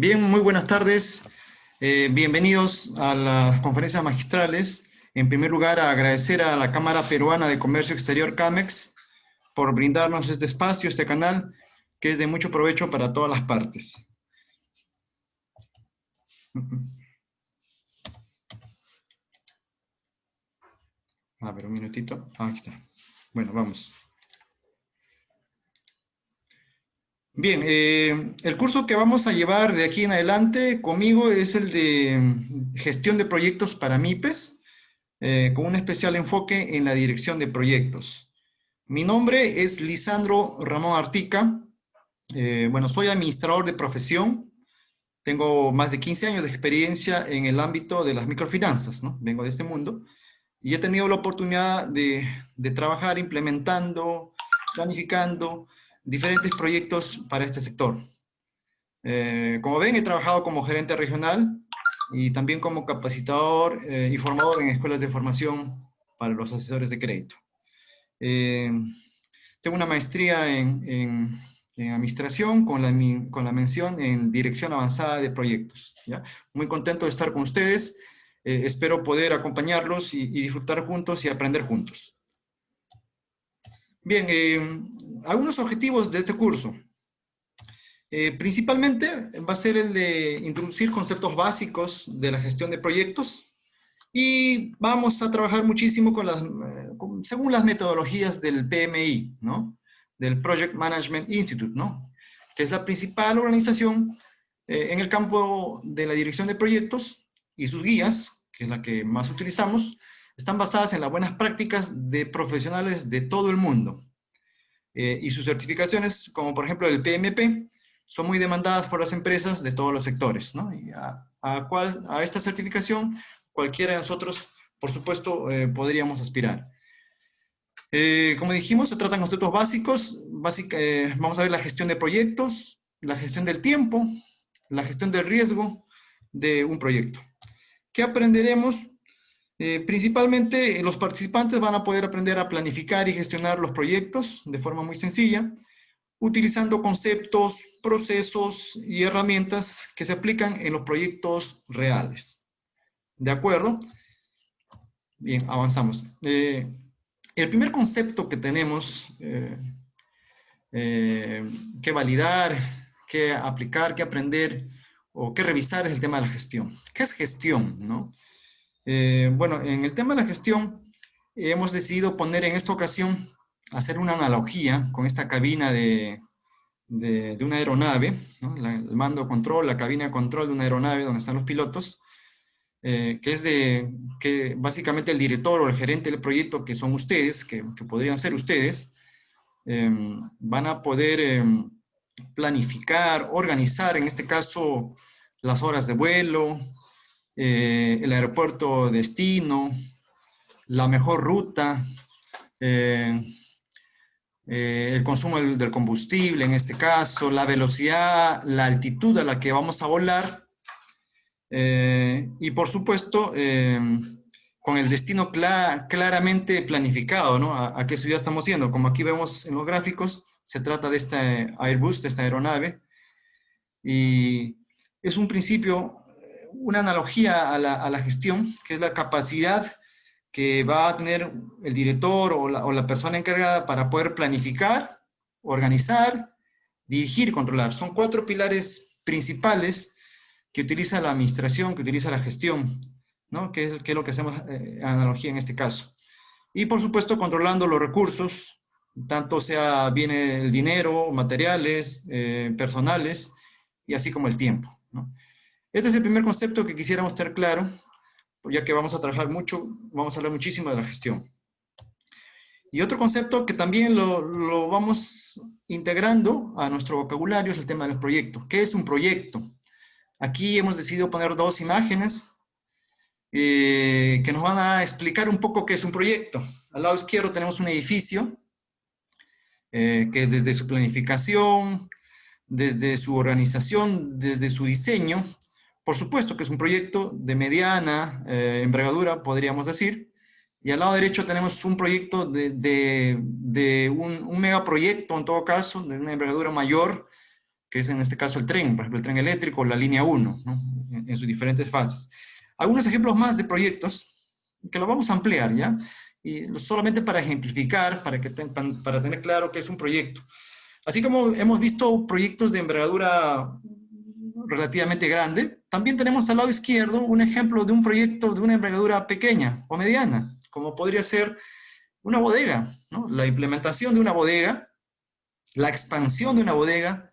Bien, muy buenas tardes. Bienvenidos a las conferencias magistrales. En primer lugar, agradecer a la Cámara Peruana de Comercio Exterior, CAMEX, por brindarnos este espacio, este canal, que es de mucho provecho para todas las partes. A ver, un minutito. Aquí está. Bueno, vamos. Bien, el curso que vamos a llevar de aquí en adelante conmigo es el de gestión de proyectos para MIPES, con un especial enfoque en la dirección de proyectos. Mi nombre es Lisandro Ramón Artica. Bueno, soy administrador de profesión. Tengo más de 15 años de experiencia en el ámbito de las microfinanzas, ¿no? Vengo de este mundo y he tenido la oportunidad de trabajar implementando, planificando diferentes proyectos para este sector. Como ven, he trabajado como gerente regional y también como capacitador y formador en escuelas de formación para los asesores de crédito. Tengo una maestría en administración con la mención en dirección avanzada de proyectos, ¿ya? Muy contento de estar con ustedes. Espero poder acompañarlos y disfrutar juntos y aprender juntos. Bien, algunos objetivos de este curso. Principalmente va a ser el de introducir conceptos básicos de la gestión de proyectos y vamos a trabajar muchísimo según las metodologías del PMI, ¿no? Del Project Management Institute, ¿no? Que es la principal organización en el campo de la dirección de proyectos, y sus guías, que es la que más utilizamos, están basadas en las buenas prácticas de profesionales de todo el mundo. Y sus certificaciones, como por ejemplo el PMP, son muy demandadas por las empresas de todos los sectores, ¿no? Y a esta certificación cualquiera de nosotros, por supuesto, podríamos aspirar. Como dijimos, se tratan conceptos básicos. Vamos a ver la gestión de proyectos, la gestión del tiempo, la gestión del riesgo de un proyecto. ¿Qué aprenderemos? Principalmente los participantes van a poder aprender a planificar y gestionar los proyectos de forma muy sencilla, utilizando conceptos, procesos y herramientas que se aplican en los proyectos reales. ¿De acuerdo? Bien, avanzamos. El primer concepto que tenemos que validar, que aplicar, que aprender o que revisar es el tema de la gestión. ¿Qué es gestión, no? Bueno, en el tema de la gestión hemos decidido poner en esta ocasión, hacer una analogía con esta cabina de una aeronave, ¿no? El mando control, la cabina de control de una aeronave donde están los pilotos, que básicamente el director o el gerente del proyecto, que son ustedes, que podrían ser ustedes, van a poder planificar, organizar, en este caso, las horas de vuelo, el aeropuerto destino, la mejor ruta, el consumo del combustible, en este caso, la velocidad, la altitud a la que vamos a volar, y por supuesto, con el destino claramente planificado, ¿no? A qué ciudad estamos yendo. Como aquí vemos en los gráficos, se trata de este Airbus, de esta aeronave, y es un principio, una analogía a la gestión, que es la capacidad que va a tener el director o la persona encargada para poder planificar, organizar, dirigir y controlar. Son 4 pilares principales que utiliza la administración, que utiliza la gestión, ¿no? Que es lo que hacemos analogía en este caso. Y por supuesto controlando los recursos, tanto sea viene el dinero, materiales, personales, y así como el tiempo, ¿no? Este es el primer concepto que quisiéramos tener claro, ya que vamos a trabajar mucho, vamos a hablar muchísimo de la gestión. Y otro concepto que también lo vamos integrando a nuestro vocabulario es el tema del proyecto. ¿Qué es un proyecto? Aquí hemos decidido poner 2 imágenes que nos van a explicar un poco qué es un proyecto. Al lado izquierdo tenemos un edificio que desde su planificación, desde su organización, desde su diseño, por supuesto que es un proyecto de mediana envergadura, podríamos decir. Y al lado derecho tenemos un proyecto de un megaproyecto, en todo caso, de una envergadura mayor, que es en este caso el tren, por ejemplo, el tren eléctrico, la línea 1, ¿no? En sus diferentes fases. Algunos ejemplos más de proyectos que lo vamos a ampliar, ¿ya? Y solamente para ejemplificar, para tener claro qué es un proyecto. Así como hemos visto proyectos de envergadura relativamente grande, también tenemos al lado izquierdo un ejemplo de un proyecto de una envergadura pequeña o mediana, como podría ser una bodega, ¿no? La implementación de una bodega, la expansión de una bodega,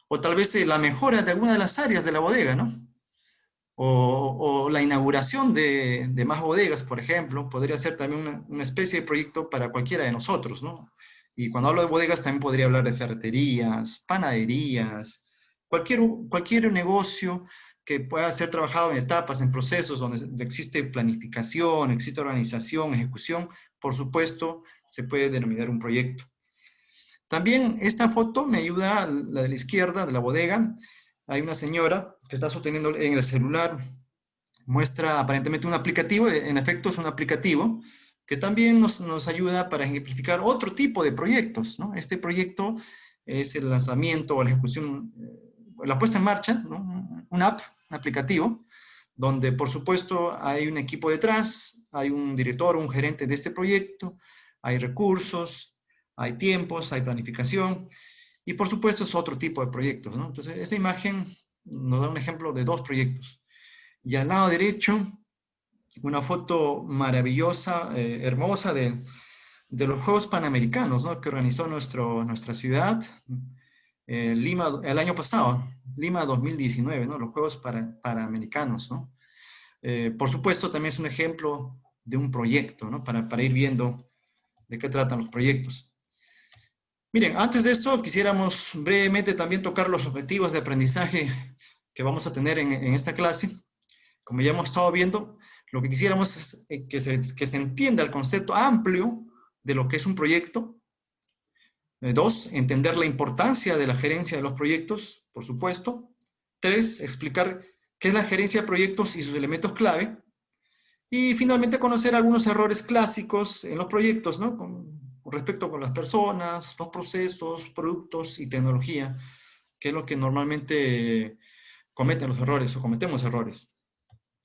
o tal vez la mejora de alguna de las áreas de la bodega, ¿no? O la inauguración de más bodegas, por ejemplo, podría ser también una especie de proyecto para cualquiera de nosotros, ¿no? Y cuando hablo de bodegas también podría hablar de ferreterías, panaderías, cualquier negocio que pueda ser trabajado en etapas, en procesos donde existe planificación, existe organización, ejecución, por supuesto, se puede denominar un proyecto. También esta foto me ayuda, la de la izquierda, de la bodega. Hay una señora que está sosteniendo en el celular, muestra aparentemente un aplicativo, en efecto es un aplicativo, que también nos ayuda para ejemplificar otro tipo de proyectos, ¿no? Este proyecto es el lanzamiento o la ejecución, la puesta en marcha, ¿no? Una app, un aplicativo, donde por supuesto hay un equipo detrás, hay un director, un gerente de este proyecto, hay recursos, hay tiempos, hay planificación, y por supuesto es otro tipo de proyectos, ¿no? Entonces, esta imagen nos da un ejemplo de dos proyectos. Y al lado derecho, una foto maravillosa, hermosa de los Juegos Panamericanos, ¿no? Que organizó nuestra ciudad, Lima, el año pasado, Lima 2019, ¿no? Los Juegos Panamericanos, ¿no? Por supuesto, también es un ejemplo de un proyecto, ¿no? Para ir viendo de qué tratan los proyectos. Miren, antes de esto quisiéramos brevemente también tocar los objetivos de aprendizaje que vamos a tener en esta clase. Como ya hemos estado viendo, lo que quisiéramos es que se entienda el concepto amplio de lo que es un proyecto. Dos, entender la importancia de la gerencia de los proyectos, por supuesto. Tres, explicar qué es la gerencia de proyectos y sus elementos clave. Y finalmente conocer algunos errores clásicos en los proyectos, ¿no? Con respecto con las personas, los procesos, productos y tecnología, que es lo que normalmente cometen los errores o cometemos errores.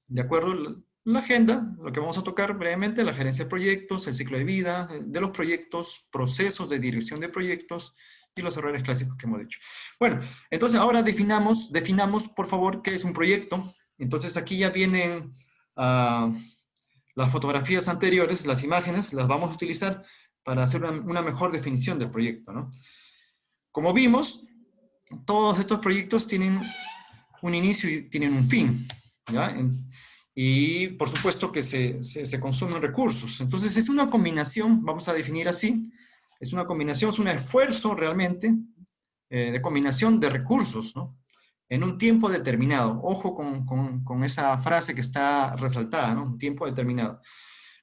De acuerdo, la agenda, lo que vamos a tocar brevemente, la gerencia de proyectos, el ciclo de vida de los proyectos, procesos de dirección de proyectos y los errores clásicos que hemos dicho. Bueno, entonces ahora definamos por favor qué es un proyecto. Entonces aquí ya vienen las fotografías anteriores, las imágenes, las vamos a utilizar para hacer una mejor definición del proyecto, ¿no? Como vimos, todos estos proyectos tienen un inicio y tienen un fin, ¿ya? Y por supuesto que se consumen recursos. Entonces es una combinación, vamos a definir así, es una combinación, es un esfuerzo realmente de combinación de recursos, ¿no? En un tiempo determinado. Ojo con esa frase que está resaltada, ¿no? Un tiempo determinado.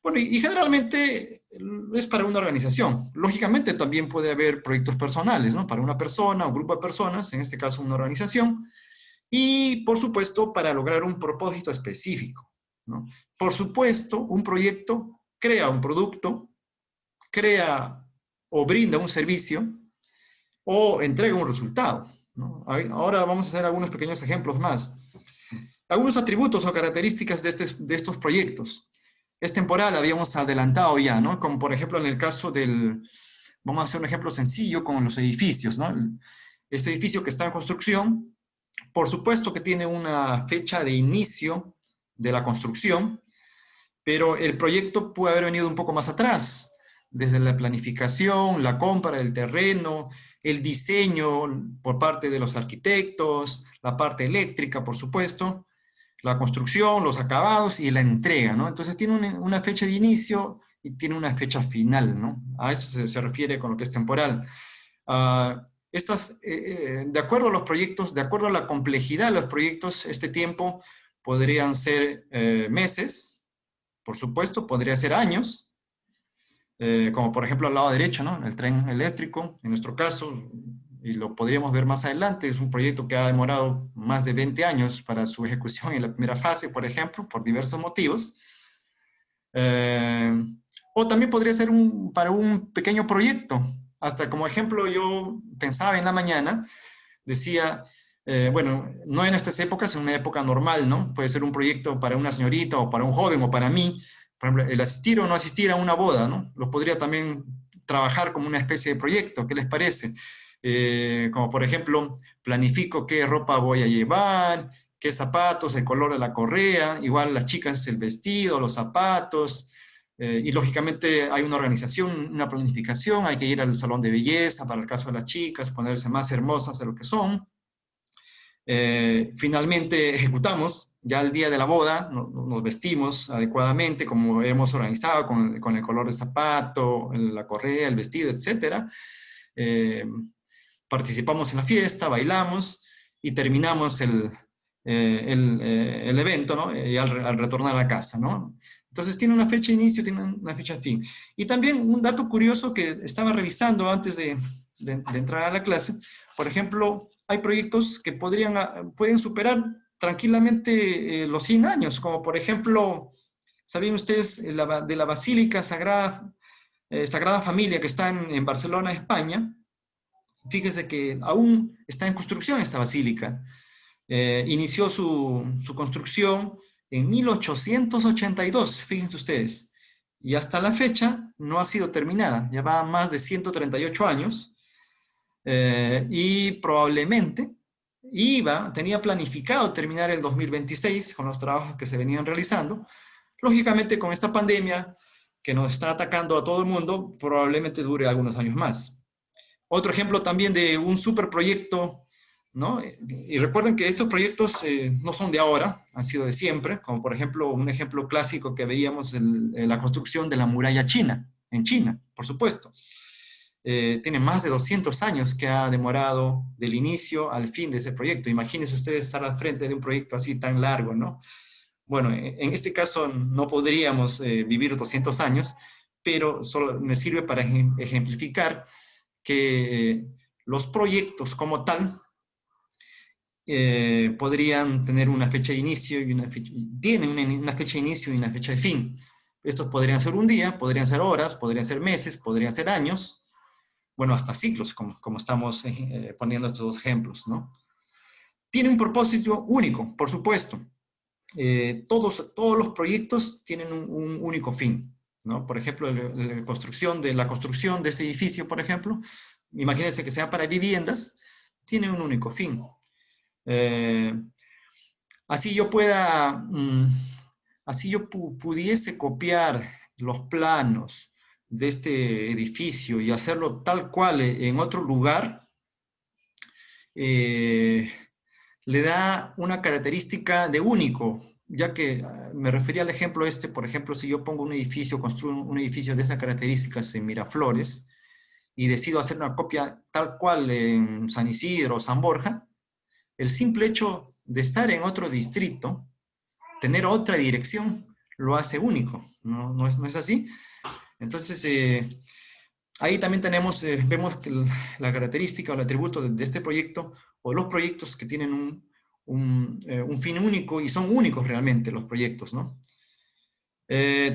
Bueno, y generalmente es para una organización. Lógicamente también puede haber proyectos personales, ¿no? Para una persona, un grupo de personas, en este caso una organización, y por supuesto para lograr un propósito específico, ¿no? Por supuesto, un proyecto crea un producto, crea o brinda un servicio o entrega un resultado, ¿no? Ahora vamos a hacer algunos pequeños ejemplos más. Algunos atributos o características de estos proyectos. Es temporal, habíamos adelantado ya, ¿no? Como por ejemplo en el caso vamos a hacer un ejemplo sencillo con los edificios, ¿no? Este edificio que está en construcción, por supuesto que tiene una fecha de inicio de la construcción, pero el proyecto puede haber venido un poco más atrás, desde la planificación, la compra del terreno, el diseño por parte de los arquitectos, la parte eléctrica, por supuesto, la construcción, los acabados y la entrega, ¿no? Entonces tiene una fecha de inicio y tiene una fecha final, ¿no? A eso se refiere con lo que es temporal. De acuerdo a los proyectos, de acuerdo a la complejidad de los proyectos, este tiempo podrían ser meses, por supuesto, podría ser años, como por ejemplo al lado derecho, ¿no? El tren eléctrico, en nuestro caso, y lo podríamos ver más adelante, es un proyecto que ha demorado más de 20 años para su ejecución en la primera fase, por ejemplo, por diversos motivos. O también podría ser para un pequeño proyecto, hasta como ejemplo yo pensaba en la mañana, decía, bueno, no en estas épocas, en una época normal, ¿no? Puede ser un proyecto para una señorita o para un joven o para mí, por ejemplo, el asistir o no asistir a una boda, ¿no? Lo podría también trabajar como una especie de proyecto, ¿qué les parece? Como por ejemplo, planifico qué ropa voy a llevar, qué zapatos, el color de la correa, igual las chicas el vestido, los zapatos, y lógicamente hay una organización, una planificación, hay que ir al salón de belleza para el caso de las chicas, ponerse más hermosas de lo que son. Finalmente ejecutamos, ya el día de la boda, nos vestimos adecuadamente, como hemos organizado, con el color de zapato, la correa, el vestido, etc. Eh, Participamos en la fiesta, bailamos y terminamos el evento, ¿no? Y al retornar a casa, ¿no? Entonces tiene una fecha de inicio, tiene una fecha de fin. Y también un dato curioso que estaba revisando antes de entrar a la clase, por ejemplo, hay proyectos que pueden superar tranquilamente los 100 años, como por ejemplo, ¿sabían ustedes de la Basílica Sagrada Familia que está en Barcelona, España? Fíjese que aún está en construcción esta basílica. Inició su construcción en 1882, fíjense ustedes, y hasta la fecha no ha sido terminada, ya va más de 138 años, y probablemente tenía planificado terminar el 2026 con los trabajos que se venían realizando. Lógicamente, con esta pandemia que nos está atacando a todo el mundo, probablemente dure algunos años más. Otro ejemplo también de un superproyecto, ¿no? Y recuerden que estos proyectos no son de ahora, han sido de siempre, como por ejemplo un ejemplo clásico que veíamos en la construcción de la muralla china, en China, por supuesto. Tiene más de 200 años que ha demorado del inicio al fin de ese proyecto. Imagínense ustedes estar al frente de un proyecto así tan largo, ¿no? Bueno, en este caso no podríamos vivir 200 años, pero solo me sirve para ejemplificar que los proyectos como tal podrían tener una fecha de inicio y tienen una fecha de inicio y una fecha de fin. Estos podrían ser un día, podrían ser horas, podrían ser meses, podrían ser años, bueno, hasta ciclos, como estamos poniendo estos dos ejemplos, ¿no? Tiene un propósito único, por supuesto. Todos los proyectos tienen un único fin, ¿no? Por ejemplo, la construcción de ese edificio, por ejemplo, imagínense que sea para viviendas, tiene un único fin. Eh, así yo pueda, así yo pudiese copiar los planos de este edificio y hacerlo tal cual en otro lugar, eh, le da una característica de único, ya que me refería al ejemplo por ejemplo, si yo pongo un edificio, construyo un edificio de esas características en Miraflores y decido hacer una copia tal cual en San Isidro o San Borja, el simple hecho de estar en otro distrito, tener otra dirección, lo hace único, ¿no es así? Entonces, ahí también vemos que la característica o el atributo de este proyecto, o los proyectos que tienen un fin único, y son únicos realmente los proyectos, ¿no?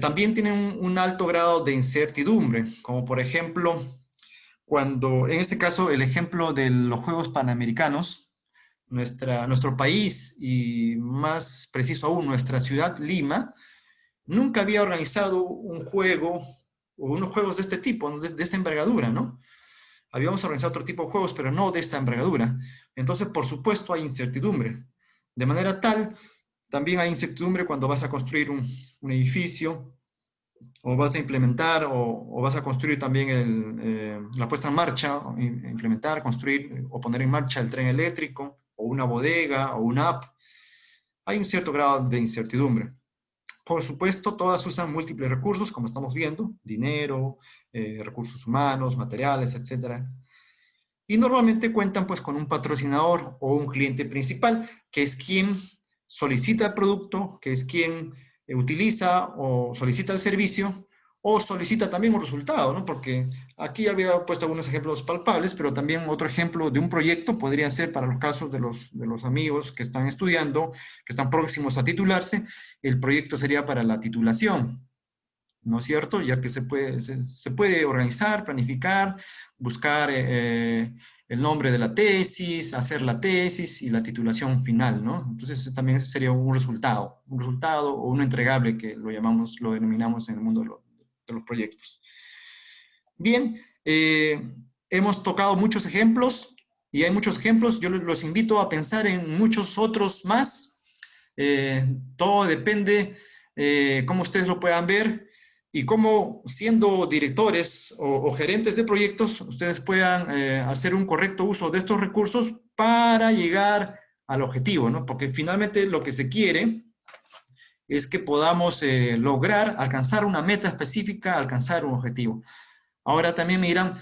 También tienen un alto grado de incertidumbre, como por ejemplo, en este caso, el ejemplo de los Juegos Panamericanos, nuestro país y más preciso aún, nuestra ciudad, Lima, nunca había organizado un juego o unos juegos de este tipo, ¿no? de esta envergadura, ¿no? Habíamos organizado otro tipo de juegos, pero no de esta envergadura. Entonces, por supuesto, hay incertidumbre. De manera tal, también hay incertidumbre cuando vas a construir un edificio, o vas a implementar, o vas a construir también la puesta en marcha, implementar, construir o poner en marcha el tren eléctrico, o una bodega, o una app. Hay un cierto grado de incertidumbre. Por supuesto, todas usan múltiples recursos, como estamos viendo, dinero, recursos humanos, materiales, etc. Y normalmente cuentan pues con un patrocinador o un cliente principal, que es quien solicita el producto, que es quien utiliza o solicita el servicio, o solicita también un resultado, ¿no? Porque aquí había puesto algunos ejemplos palpables, pero también otro ejemplo de un proyecto podría ser para los casos de los amigos que están estudiando, que están próximos a titularse, el proyecto sería para la titulación. ¿no es cierto? Ya que se puede organizar, planificar, buscar el nombre de la tesis, hacer la tesis y la titulación final, ¿no? Entonces también ese sería un resultado o un entregable que lo llamamos, lo denominamos en el mundo de los proyectos. Bien, hemos tocado muchos ejemplos y hay muchos ejemplos. Yo los invito a pensar en muchos otros más. Todo depende cómo ustedes lo puedan ver y cómo, siendo directores o gerentes de proyectos, ustedes puedan hacer un correcto uso de estos recursos para llegar al objetivo, ¿no? Porque finalmente lo que se quiere es que podamos lograr alcanzar una meta específica, alcanzar un objetivo. Ahora también me dirán,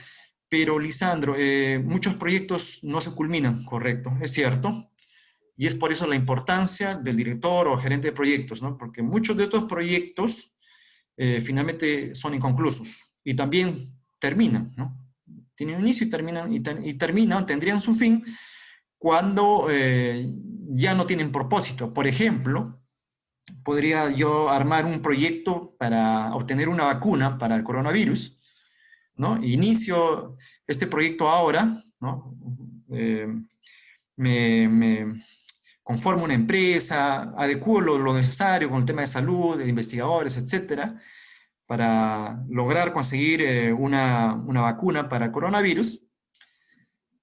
pero Lisandro, muchos proyectos no se culminan, correcto, es cierto. Y es por eso la importancia del director o gerente de proyectos, ¿no? Porque muchos de estos proyectos finalmente son inconclusos y también terminan, ¿no? Tienen un inicio y terminan, tendrían su fin cuando ya no tienen propósito. Por ejemplo, podría yo armar un proyecto para obtener una vacuna para el coronavirus, ¿no? Inicio este proyecto ahora, ¿no? Eh, me conformo una empresa, adecuo lo necesario con el tema de salud, de investigadores, etcétera, para lograr conseguir una vacuna para el coronavirus.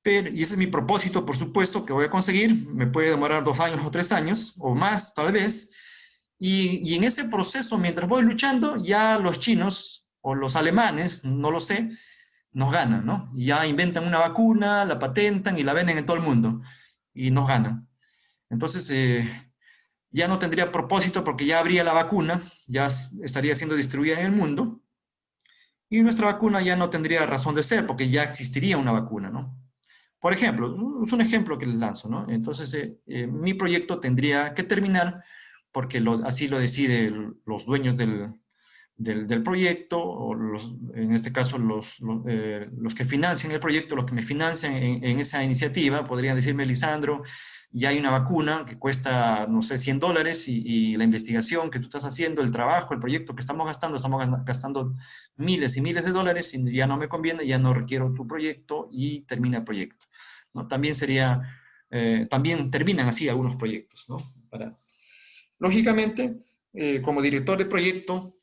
Y ese es mi propósito, por supuesto, que voy a conseguir. Me puede demorar 2 años o 3 años, o más tal vez. Y en ese proceso, mientras voy luchando, ya los chinos o los alemanes, no lo sé, nos ganan, ¿no? Y ya inventan una vacuna, la patentan y la venden en todo el mundo. Y nos ganan. Entonces, ya no tendría propósito porque ya habría la vacuna, ya estaría siendo distribuida en el mundo. Y nuestra vacuna ya no tendría razón de ser porque ya existiría una vacuna, ¿no? Por ejemplo, es un ejemplo que les lanzo, ¿no? Entonces, mi proyecto tendría que terminar porque así lo deciden los dueños del proyecto, o en este caso los que financian el proyecto, los que me financian en esa iniciativa, podrían decirme, Lisandro, ya hay una vacuna que cuesta, no sé, $100 y la investigación que tú estás haciendo, el trabajo, el proyecto que estamos gastando miles y miles de dólares y ya no me conviene, ya no requiero tu proyecto y termina el proyecto, ¿no? También terminan así algunos proyectos, ¿no? Lógicamente, como director de proyecto,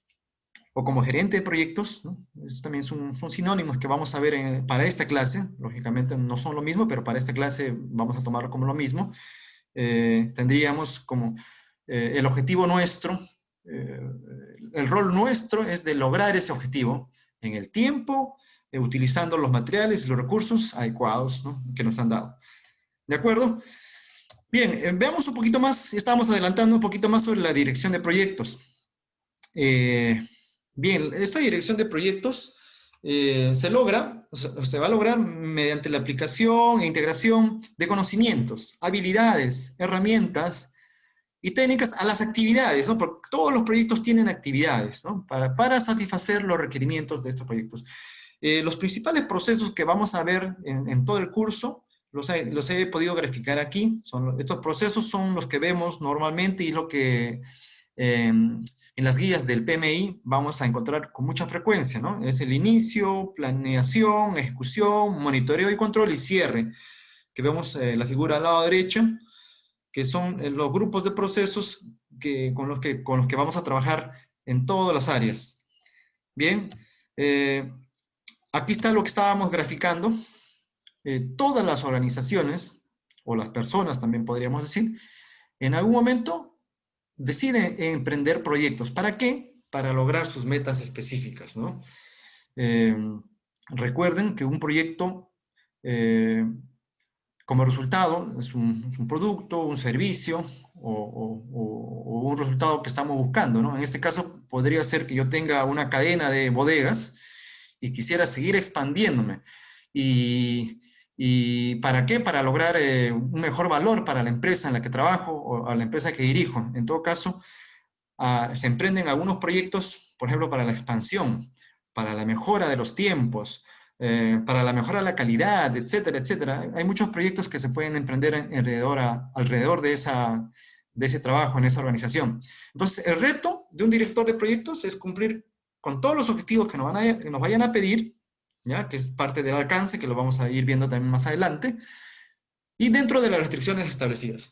o como gerente de proyectos, ¿no? Eso también son sinónimos que vamos a ver para esta clase. Lógicamente no son lo mismo, pero para esta clase vamos a tomarlo como lo mismo. Tendríamos como el objetivo nuestro, eh, el rol nuestro es de lograr ese objetivo en el tiempo, utilizando los materiales y los recursos adecuados, ¿no?, que nos han dado. ¿De acuerdo? Bien, veamos un poquito más, estamos adelantando un poquito más sobre la dirección de proyectos. Bien, esta dirección de proyectos se va a lograr mediante la aplicación e integración de conocimientos, habilidades, herramientas y técnicas a las actividades, ¿no? Porque todos los proyectos tienen actividades, ¿no? Para satisfacer los requerimientos de estos proyectos. Los principales procesos que vamos a ver en todo el curso los he podido graficar aquí. Estos procesos son los que vemos normalmente y lo que en las guías del PMI vamos a encontrar con mucha frecuencia, ¿no? Es el inicio, planeación, ejecución, monitoreo y control y cierre, que vemos la figura al lado derecho, que son los grupos de procesos con los que vamos a trabajar en todas las áreas. Bien, aquí está lo que estábamos graficando. Todas las organizaciones, o las personas también podríamos decir, en algún momento deciden emprender proyectos. ¿Para qué? Para lograr sus metas específicas, ¿no? Recuerden que un proyecto, como resultado, es un producto, un servicio o un resultado que estamos buscando, ¿no? En este caso, podría ser que yo tenga una cadena de bodegas y quisiera seguir expandiéndome. ¿Y para qué? Para lograr un mejor valor para la empresa en la que trabajo o a la empresa que dirijo. En todo caso, se emprenden algunos proyectos, por ejemplo, para la expansión, para la mejora de los tiempos, para la mejora de la calidad, etcétera, etcétera. Hay muchos proyectos que se pueden emprender alrededor de ese trabajo en esa organización. Entonces, el reto de un director de proyectos es cumplir con todos los objetivos que nos vayan a pedir, ¿ya? Que es parte del alcance, que lo vamos a ir viendo también más adelante, y dentro de las restricciones establecidas.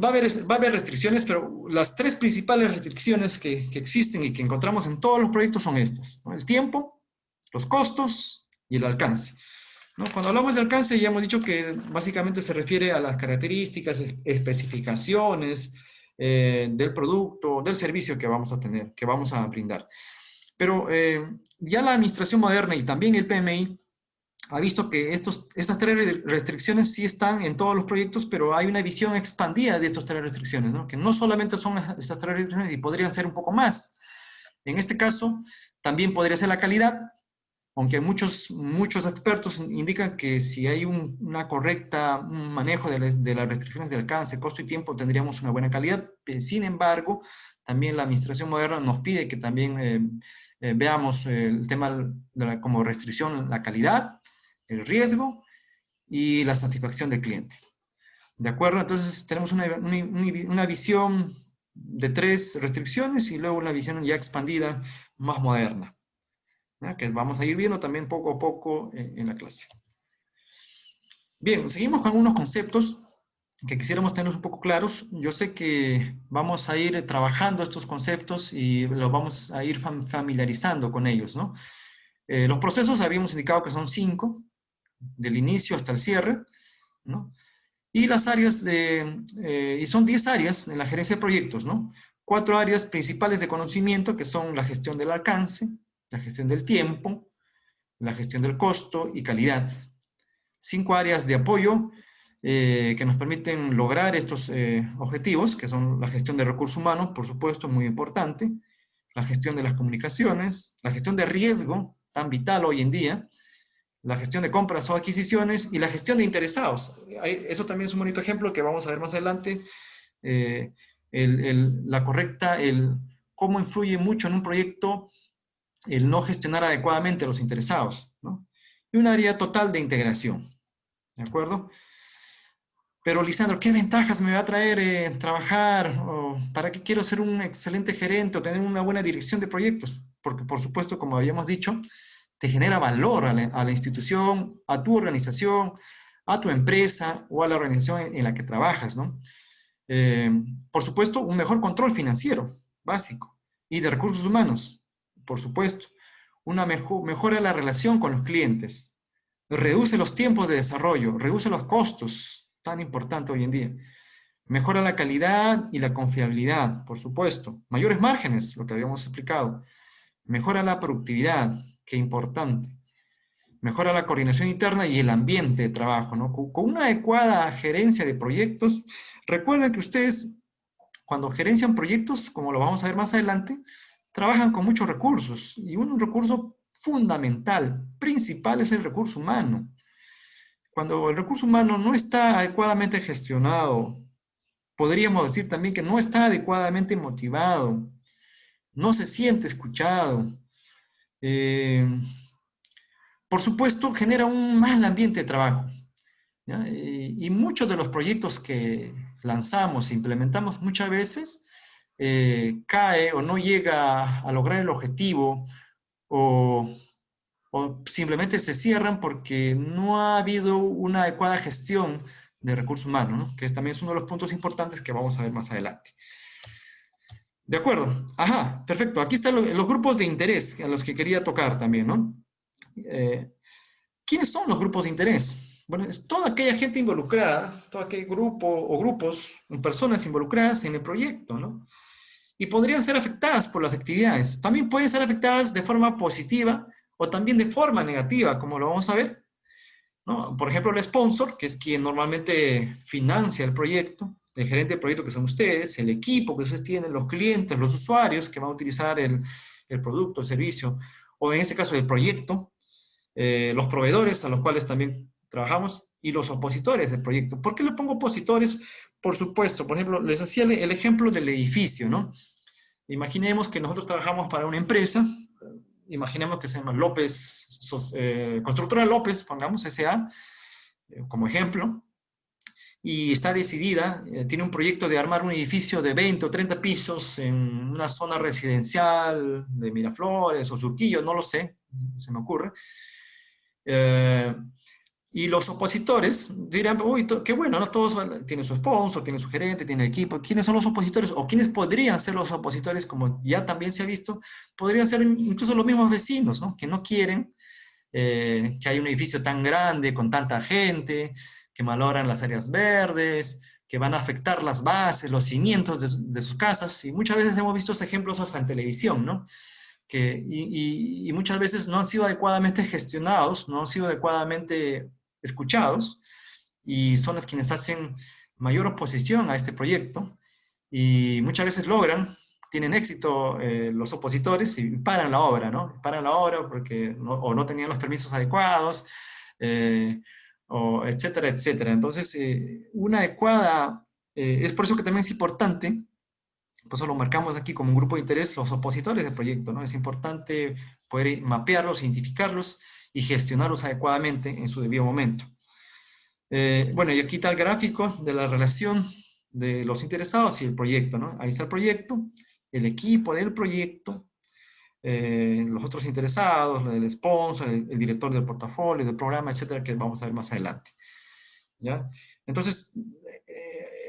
Va a haber restricciones, pero las tres principales restricciones que existen y que encontramos en todos los proyectos son estas, ¿no? El tiempo, los costos y el alcance, ¿no? Cuando hablamos de alcance ya hemos dicho que básicamente se refiere a las características, especificaciones del producto, del servicio que vamos a tener, que vamos a brindar. Pero ya la administración moderna y también el PMI ha visto que estas tres restricciones sí están en todos los proyectos, pero hay una visión expandida de estas tres restricciones, ¿no? Que no solamente son estas tres restricciones y podrían ser un poco más. En este caso, también podría ser la calidad, aunque muchos expertos indican que si hay un manejo de las restricciones de alcance, costo y tiempo, tendríamos una buena calidad. Sin embargo, también la administración moderna nos pide que también veamos el tema como restricción, la calidad, el riesgo y la satisfacción del cliente. ¿De acuerdo? Entonces tenemos una visión de tres restricciones y luego una visión ya expandida, más moderna, ¿ya? Que vamos a ir viendo también poco a poco en la clase. Bien, seguimos con algunos conceptos que quisiéramos tener un poco claros. Yo sé que vamos a ir trabajando estos conceptos y los vamos a ir familiarizando con ellos, ¿no? Los procesos habíamos indicado que son 5, del inicio hasta el cierre, ¿no? Y las áreas y son 10 áreas en la gerencia de proyectos, ¿no? 4 áreas principales de conocimiento que son la gestión del alcance, la gestión del tiempo, la gestión del costo y calidad. 5 áreas de apoyo que nos permiten lograr estos objetivos, que son la gestión de recursos humanos, por supuesto, muy importante, la gestión de las comunicaciones, la gestión de riesgo, tan vital hoy en día, la gestión de compras o adquisiciones y la gestión de interesados. Eso también es un bonito ejemplo que vamos a ver más adelante. Cómo influye mucho en un proyecto el no gestionar adecuadamente a los interesados, ¿no? Y un área total de integración, ¿de acuerdo? Pero Lisandro, ¿qué ventajas me va a traer trabajar? ¿O para qué quiero ser un excelente gerente o tener una buena dirección de proyectos? Porque, por supuesto, como habíamos dicho, te genera valor a la institución, a tu organización, a tu empresa o a la organización en la que trabajas, ¿no? Por supuesto, un mejor control financiero, básico, y de recursos humanos, por supuesto. Mejora la relación con los clientes, reduce los tiempos de desarrollo, reduce los costos, tan importante hoy en día. Mejora la calidad y la confiabilidad, por supuesto. Mayores márgenes, lo que habíamos explicado. Mejora la productividad, qué importante. Mejora la coordinación interna y el ambiente de trabajo, ¿no? Con una adecuada gerencia de proyectos. Recuerden que ustedes, cuando gerencian proyectos, como lo vamos a ver más adelante, trabajan con muchos recursos. Y un recurso fundamental, principal, es el recurso humano. Cuando el recurso humano no está adecuadamente gestionado, podríamos decir también que no está adecuadamente motivado, no se siente escuchado, por supuesto, genera un mal ambiente de trabajo, ¿ya? Y muchos de los proyectos que lanzamos e implementamos muchas veces cae o no llega a lograr el objetivo o, o simplemente se cierran porque no ha habido una adecuada gestión de recursos humanos, ¿no? Que también es uno de los puntos importantes que vamos a ver más adelante. De acuerdo. Ajá, perfecto. Aquí están los grupos de interés a los que quería tocar también, ¿no? ¿Quiénes son los grupos de interés? Bueno, es toda aquella gente involucrada, todo aquel grupo o grupos, personas involucradas en el proyecto, ¿no? Y podrían ser afectadas por las actividades. También pueden ser afectadas de forma positiva o también de forma negativa, como lo vamos a ver, ¿no? Por ejemplo, el sponsor, que es quien normalmente financia el proyecto, el gerente del proyecto que son ustedes, el equipo que ustedes tienen, los clientes, los usuarios que van a utilizar el producto, el servicio, o en este caso el proyecto, los proveedores a los cuales también trabajamos y los opositores del proyecto. ¿Por qué le pongo opositores? Por supuesto, por ejemplo, les hacía el ejemplo del edificio, ¿no? Imaginemos que nosotros trabajamos para una empresa, imaginemos que se llama Constructora López, pongamos S.A. Como ejemplo, y está decidida, tiene un proyecto de armar un edificio de 20 o 30 pisos en una zona residencial de Miraflores o Surquillo, no lo sé, se me ocurre. Eh, y los opositores dirán, uy, qué bueno, ¿no? Todos tienen su sponsor, tienen su gerente, tienen equipo. ¿Quiénes son los opositores? O quiénes podrían ser los opositores, como ya también se ha visto, podrían ser incluso los mismos vecinos, ¿no? Que no quieren que haya un edificio tan grande, con tanta gente, que maloran las áreas verdes, que van a afectar las bases, los cimientos de sus casas. Y muchas veces hemos visto esos ejemplos hasta en televisión, ¿no? Y muchas veces no han sido adecuadamente gestionados, no han sido adecuadamente escuchados, y son los quienes hacen mayor oposición a este proyecto, y muchas veces logran, tienen éxito los opositores y paran la obra, ¿no? Paran la obra porque o no tenían los permisos adecuados, eh, o etcétera, etcétera. Entonces, una adecuada, es por eso que también es importante, por eso lo marcamos aquí como un grupo de interés, los opositores del proyecto, ¿no? Es importante poder mapearlos, identificarlos y gestionarlos adecuadamente en su debido momento. Bueno, y aquí está el gráfico de la relación de los interesados y el proyecto, ¿no? Ahí está el proyecto, el equipo del proyecto, los otros interesados, el sponsor, el director del portafolio, del programa, etcétera, que vamos a ver más adelante. ¿Ya? Entonces,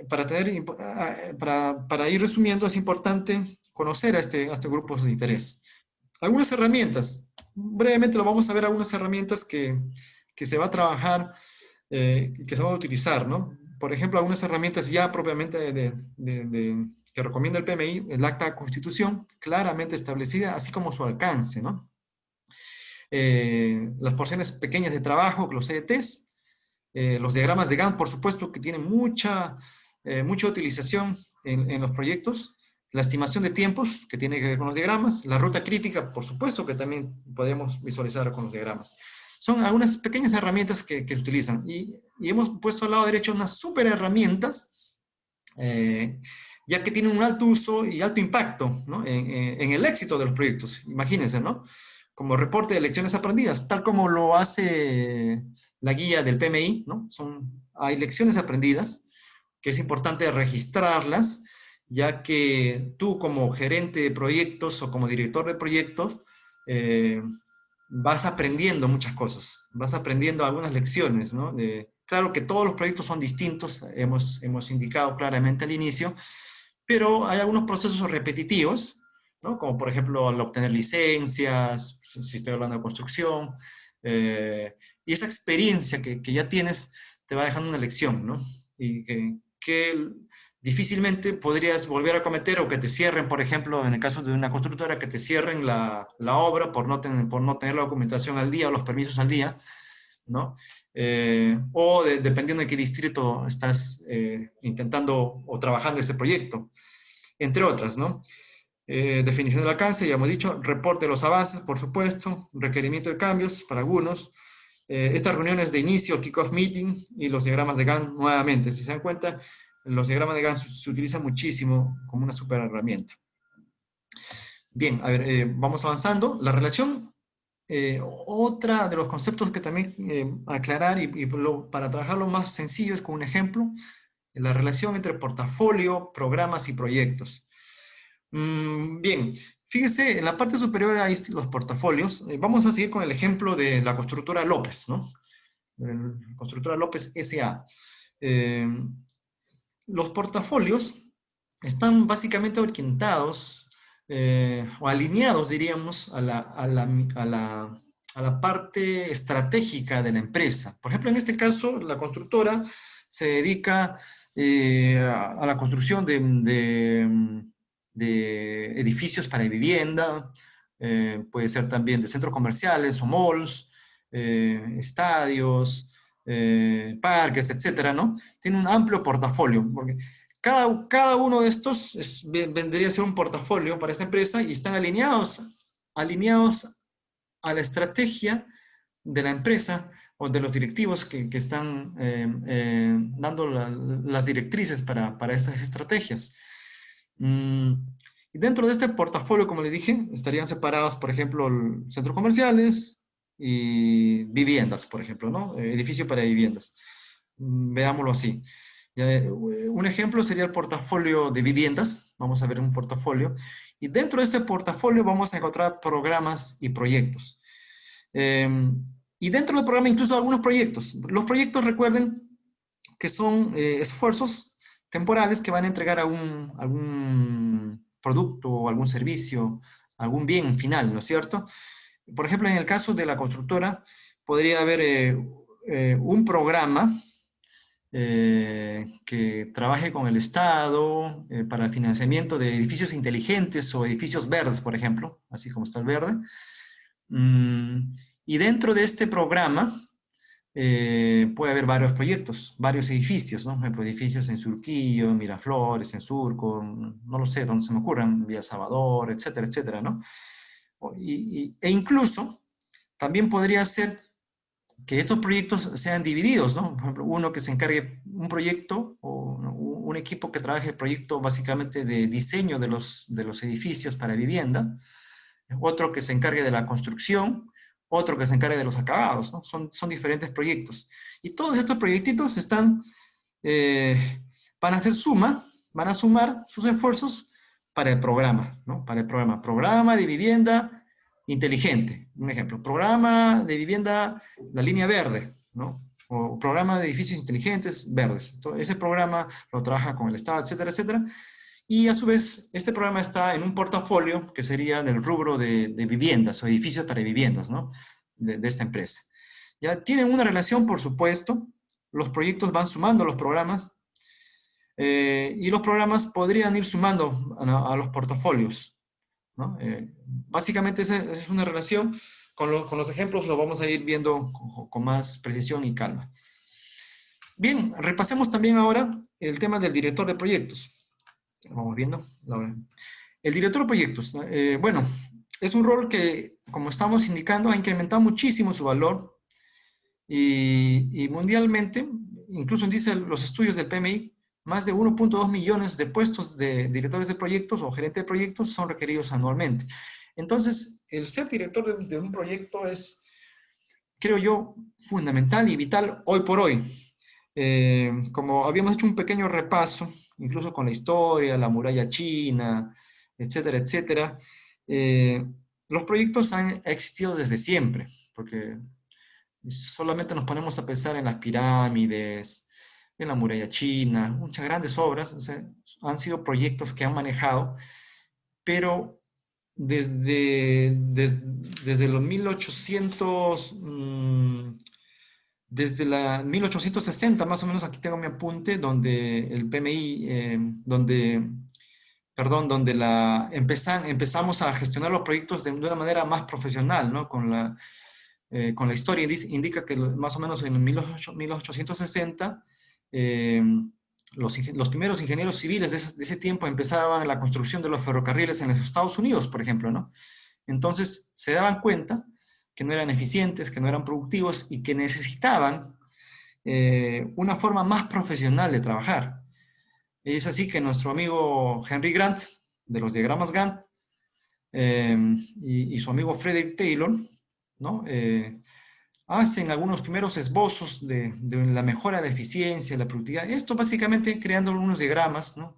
para ir resumiendo, es importante conocer a este grupo de interés. Algunas herramientas, brevemente lo vamos a ver, algunas herramientas que se va a trabajar, que se van a utilizar, ¿no? Por ejemplo, algunas herramientas ya propiamente que recomienda el PMI, el acta de constitución, claramente establecida, así como su alcance, ¿no? Las porciones pequeñas de trabajo, los CDTs, los diagramas de Gantt, por supuesto, que tienen mucha utilización en los proyectos, la estimación de tiempos, que tiene que ver con los diagramas, la ruta crítica, por supuesto, que también podemos visualizar con los diagramas. Son algunas pequeñas herramientas que se utilizan, y hemos puesto al lado derecho unas super herramientas, ya que tienen un alto uso y alto impacto, ¿no? en el éxito de los proyectos. Imagínense, ¿no? Como reporte de lecciones aprendidas, tal como lo hace la guía del PMI, ¿no? Hay lecciones aprendidas, que es importante registrarlas, ya que tú como gerente de proyectos o como director de proyectos, vas aprendiendo muchas cosas, vas aprendiendo algunas lecciones, ¿no? Claro que todos los proyectos son distintos, hemos indicado claramente al inicio, pero hay algunos procesos repetitivos, ¿no? Como por ejemplo al obtener licencias, si estoy hablando de construcción, y esa experiencia que ya tienes te va dejando una lección, ¿no? Y que difícilmente podrías volver a cometer, o que te cierren, por ejemplo, en el caso de una constructora, que te cierren la obra por no tener la documentación al día o los permisos al día, ¿no? O dependiendo de qué distrito estás intentando o trabajando ese proyecto, entre otras, ¿no? Definición del alcance, ya hemos dicho, reporte de los avances, por supuesto, requerimiento de cambios para algunos, estas reuniones de inicio, kick-off meeting, y los diagramas de Gantt nuevamente. Si se dan cuenta, los diagramas de Gantt se utilizan muchísimo como una super herramienta. Bien, a ver, vamos avanzando. La relación, otra de los conceptos que también aclarar y para trabajarlo más sencillo es con un ejemplo, la relación entre portafolio, programas y proyectos. Bien, fíjese, en la parte superior hay los portafolios. Vamos a seguir con el ejemplo de la constructora López, ¿no? Constructora López S.A. Los portafolios están básicamente orientados o alineados, diríamos, a la parte estratégica de la empresa. Por ejemplo, en este caso, la constructora se dedica a la construcción de edificios para vivienda, puede ser también de centros comerciales o malls, estadios, parques, etcétera, ¿no? Tiene un amplio portafolio, porque cada uno de estos vendría a ser un portafolio para esa empresa, y están alineados a la estrategia de la empresa o de los directivos que están dando las directrices para esas estrategias. Y dentro de este portafolio, como les dije, estarían separados, por ejemplo, centros comerciales y viviendas, por ejemplo, ¿no? Edificio para viviendas. Veámoslo así. Un ejemplo sería el portafolio de viviendas. Vamos a ver un portafolio. Y dentro de este portafolio vamos a encontrar programas y proyectos. Y dentro del programa incluso algunos proyectos. Los proyectos, recuerden, que son esfuerzos temporales que van a entregar algún producto o algún servicio, algún bien final, ¿no es cierto? Por ejemplo, en el caso de la constructora, podría haber un programa que trabaje con el Estado para el financiamiento de edificios inteligentes o edificios verdes, por ejemplo, así como está el verde. Mm, y dentro de este programa, puede haber varios proyectos, varios edificios, ¿no? Por ejemplo, edificios en Surquillo, en Miraflores, en Surco, no lo sé, donde se me ocurran, Villa Salvador, etcétera, etcétera, ¿no? E incluso también podría ser que estos proyectos sean divididos, ¿no? Por ejemplo, uno que se encargue un proyecto o ¿no? un equipo que trabaje el proyecto básicamente de diseño de los edificios para vivienda, otro que se encargue de la construcción, otro que se encargue de los acabados, ¿no? Son diferentes proyectos. Y todos estos proyectitos eh, van a hacer van a sumar sus esfuerzos para el programa, ¿no? Para el programa de vivienda inteligente, un ejemplo, programa de vivienda, la línea verde, ¿no? O programa de edificios inteligentes verdes. Entonces, ese programa lo trabaja con el Estado, etcétera, etcétera. Y a su vez, este programa está en un portafolio que sería del rubro de viviendas o edificios para viviendas, ¿no? De esta empresa. Ya tienen una relación, por supuesto. Los proyectos van sumando los programas y los programas podrían ir sumando a los portafolios, ¿no? Básicamente esa es una relación. Con los ejemplos lo vamos a ir viendo con más precisión y calma. Bien, repasemos también ahora el tema del director de proyectos. Vamos viendo, Laura. El director de proyectos, ¿no? Bueno, es un rol que, como estamos indicando, ha incrementado muchísimo su valor y mundialmente, incluso dicen los estudios del PMI, más de 1.2 millones de puestos de directores de proyectos o gerentes de proyectos son requeridos anualmente. Entonces, el ser director de un proyecto es, creo yo, fundamental y vital hoy por hoy. Como habíamos hecho un pequeño repaso, incluso con la historia, la muralla china, etcétera, etcétera, eh, los proyectos han existido desde siempre, porque solamente nos ponemos a pensar en las pirámides, en la muralla china, muchas grandes obras, o sea, han sido proyectos que han manejado, pero desde los 1800, desde la 1860, más o menos, aquí tengo mi apunte, donde el PMI, donde empezamos a gestionar los proyectos de una manera más profesional, ¿no? Con la historia indica que más o menos en 1860, eh, los primeros ingenieros civiles de ese tiempo empezaban la construcción de los ferrocarriles en los Estados Unidos, por ejemplo, ¿no? Entonces se daban cuenta que no eran eficientes, que no eran productivos y que necesitaban una forma más profesional de trabajar. Es así que nuestro amigo Henry Grant, de los diagramas Gantt, y su amigo Frederick Taylor, ¿no? Hacen algunos primeros esbozos de la mejora de la eficiencia, la productividad. Esto básicamente creando algunos diagramas, ¿no?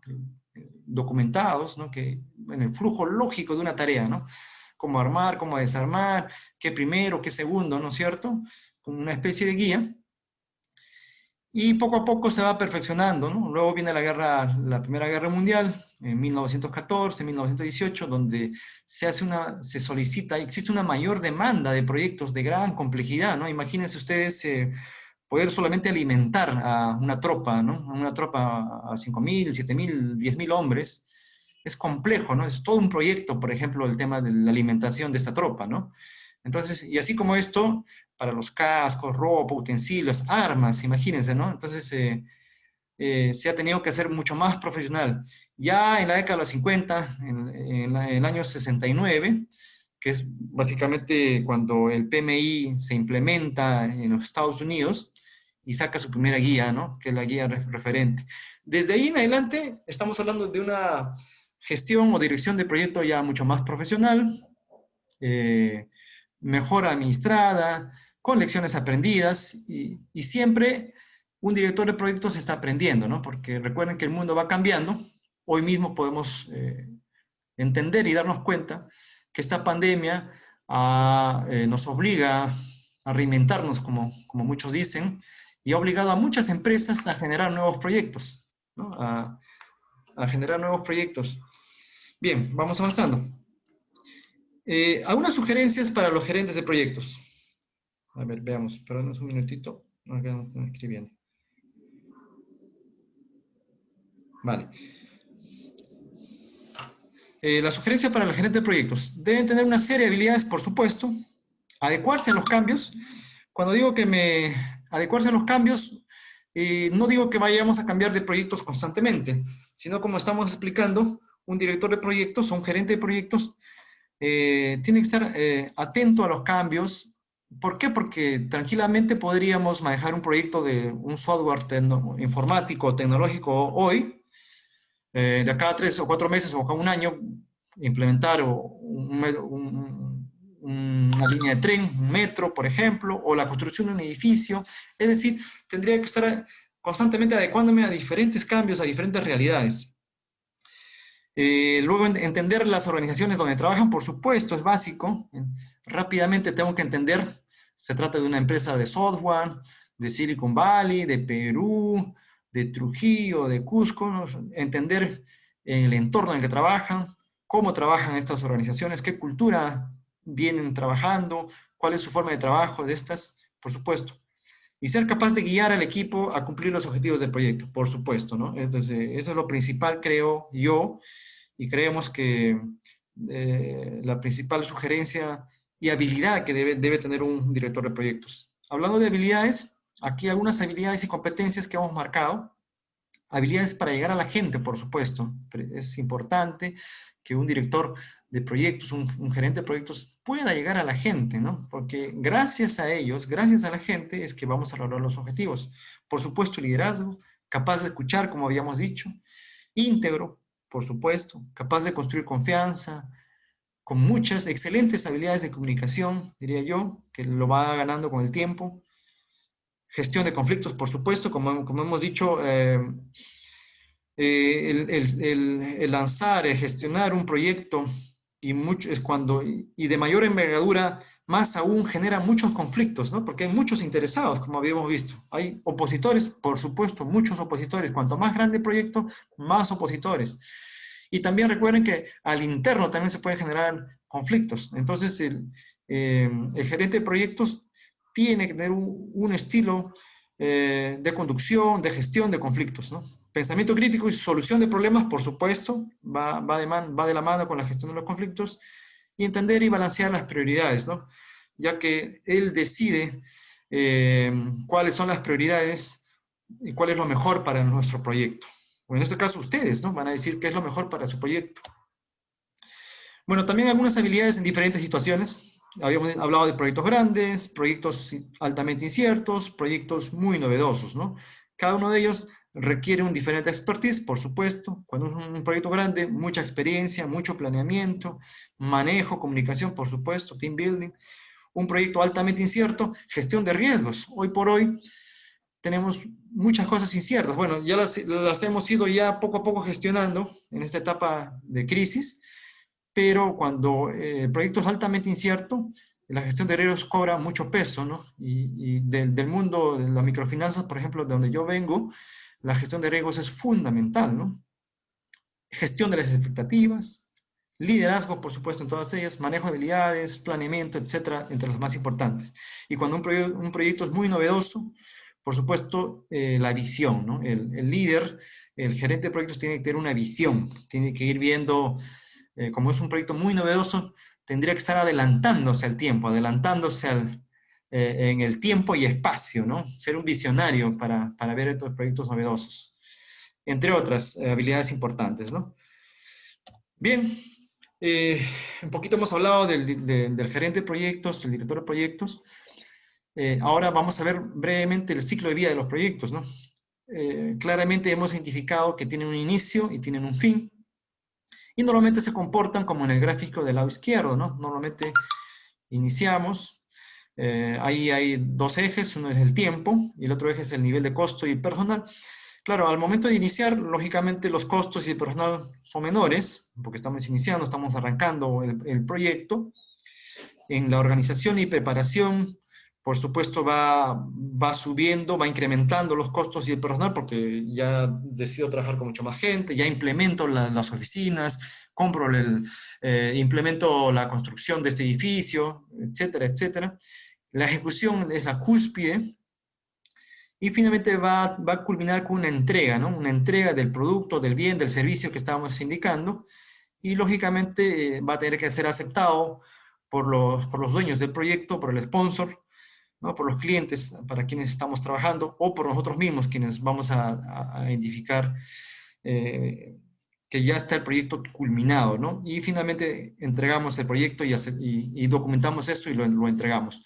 Documentados, ¿no? Que, bueno, el flujo lógico de una tarea, ¿no? Cómo armar, cómo desarmar, qué primero, qué segundo, ¿no es cierto? Como una especie de guía. Y poco a poco se va perfeccionando, ¿no? Luego viene la Primera Guerra Mundial, en 1914, 1918, donde se solicita, existe una mayor demanda de proyectos de gran complejidad, ¿no? Imagínense ustedes poder solamente alimentar a una tropa, ¿no? Una tropa a 5.000, 7.000, 10.000 hombres. Es complejo, ¿no? Es todo un proyecto, por ejemplo, el tema de la alimentación de esta tropa, ¿no? Entonces, y así como esto, para los cascos, ropa, utensilios, armas, imagínense, ¿no? Entonces, se ha tenido que hacer mucho más profesional. Ya en la década de los 50, en el año 69, que es básicamente cuando el PMI se implementa en los Estados Unidos y saca su primera guía, ¿no? Que es la guía referente. Desde ahí en adelante estamos hablando de una gestión o dirección de proyecto ya mucho más profesional, eh, mejor administrada, con lecciones aprendidas y siempre un director de proyectos está aprendiendo, ¿no? Porque recuerden que el mundo va cambiando. Hoy mismo podemos entender y darnos cuenta que esta pandemia nos obliga a reinventarnos, como muchos dicen, y ha obligado a muchas empresas a generar nuevos proyectos, ¿no? A generar nuevos proyectos. Bien, vamos avanzando. Algunas sugerencias para los gerentes de proyectos. A ver, veamos, perdón un minutito. Acá nos están escribiendo. Vale. La sugerencia para el gerente de proyectos. Deben tener una serie de habilidades, por supuesto. Adecuarse a los cambios. Cuando digo que adecuarse a los cambios, no digo que vayamos a cambiar de proyectos constantemente, sino como estamos explicando, un director de proyectos o un gerente de proyectos tiene que estar atento a los cambios. ¿Por qué? Porque tranquilamente podríamos manejar un proyecto de un software informático o tecnológico hoy, de acá a 3 o 4 meses o a un año, implementar una línea de tren, un metro, por ejemplo, o la construcción de un edificio. Es decir, tendría que estar constantemente adecuándome a diferentes cambios, a diferentes realidades. Luego, entender las organizaciones donde trabajan, por supuesto, es básico. Rápidamente tengo que entender, se trata de una empresa de software, de Silicon Valley, de Perú, de Trujillo, de Cusco, ¿no? Entender el entorno en el que trabajan, cómo trabajan estas organizaciones, qué cultura vienen trabajando, cuál es su forma de trabajo de estas, por supuesto. Y ser capaz de guiar al equipo a cumplir los objetivos del proyecto, por supuesto, ¿no? Entonces, eso es lo principal, creo yo, y creemos que la principal sugerencia y habilidad que debe tener un director de proyectos. Hablando de habilidades, aquí algunas habilidades y competencias que hemos marcado. Habilidades para llegar a la gente, por supuesto. Es importante que un director de proyectos, un gerente de proyectos pueda llegar a la gente, ¿no? Porque gracias a ellos, gracias a la gente, es que vamos a lograr los objetivos. Por supuesto, liderazgo, capaz de escuchar, como habíamos dicho, íntegro, por supuesto, capaz de construir confianza, con muchas excelentes habilidades de comunicación, diría yo, que lo va ganando con el tiempo. Gestión de conflictos, por supuesto, como hemos dicho, el lanzar, el gestionar un proyecto y de mayor envergadura, más aún genera muchos conflictos, ¿no? Porque hay muchos interesados, como habíamos visto. Hay opositores, por supuesto, muchos opositores. Cuanto más grande el proyecto, más opositores. Y también recuerden que al interno también se pueden generar conflictos. Entonces, el gerente de proyectos tiene que tener un estilo de conducción, de gestión de conflictos, ¿no? Pensamiento crítico y solución de problemas, por supuesto, va de la mano con la gestión de los conflictos, y entender y balancear las prioridades, ¿no? Ya que él decide cuáles son las prioridades y cuál es lo mejor para nuestro proyecto. O en este caso ustedes, ¿no? Van a decir qué es lo mejor para su proyecto. Bueno, también algunas habilidades en diferentes situaciones. Habíamos hablado de proyectos grandes, proyectos altamente inciertos, proyectos muy novedosos, ¿no? Cada uno de ellos requiere un diferente expertise, por supuesto. Cuando es un proyecto grande, mucha experiencia, mucho planeamiento, manejo, comunicación, por supuesto, team building. Un proyecto altamente incierto, gestión de riesgos. Hoy por hoy tenemos muchas cosas inciertas. Bueno, ya las hemos ido ya poco a poco gestionando en esta etapa de crisis, pero cuando el proyecto es altamente incierto, la gestión de riesgos cobra mucho peso, ¿no? Y del mundo de las microfinanzas, por ejemplo, de donde yo vengo, la gestión de riesgos es fundamental, ¿no? Gestión de las expectativas, liderazgo, por supuesto, en todas ellas, manejo de habilidades, planeamiento, etcétera, entre las más importantes. Y cuando un proyecto es muy novedoso, por supuesto, la visión, ¿no? El líder, el gerente de proyectos tiene que tener una visión, tiene que ir viendo, como es un proyecto muy novedoso, tendría que estar adelantándose al tiempo, adelantándose en el tiempo y espacio, ¿no? Ser un visionario para ver estos proyectos novedosos, entre otras habilidades importantes, ¿no? Bien, un poquito hemos hablado del gerente de proyectos, el director de proyectos. Ahora vamos a ver brevemente el ciclo de vida de los proyectos, ¿no? Claramente hemos identificado que tienen un inicio y tienen un fin, y normalmente se comportan como en el gráfico del lado izquierdo, ¿no? Normalmente iniciamos, Ahí hay dos ejes, uno es el tiempo y el otro eje es el nivel de costo y personal. Claro, al momento de iniciar, lógicamente los costos y el personal son menores, porque estamos iniciando, estamos arrancando el proyecto. En la organización y preparación, por supuesto, va subiendo, va incrementando los costos y el personal, porque ya decido trabajar con mucha más gente, ya implemento las oficinas, implemento la construcción de este edificio, etcétera, etcétera. La ejecución es la cúspide y finalmente va a culminar con una entrega, ¿no? Una entrega del producto, del bien, del servicio que estábamos indicando y lógicamente va a tener que ser aceptado por los dueños del proyecto, por el sponsor, ¿no? Por los clientes para quienes estamos trabajando o por nosotros mismos quienes vamos a identificar que ya está el proyecto culminado, ¿no? Y finalmente entregamos el proyecto y documentamos esto y lo entregamos.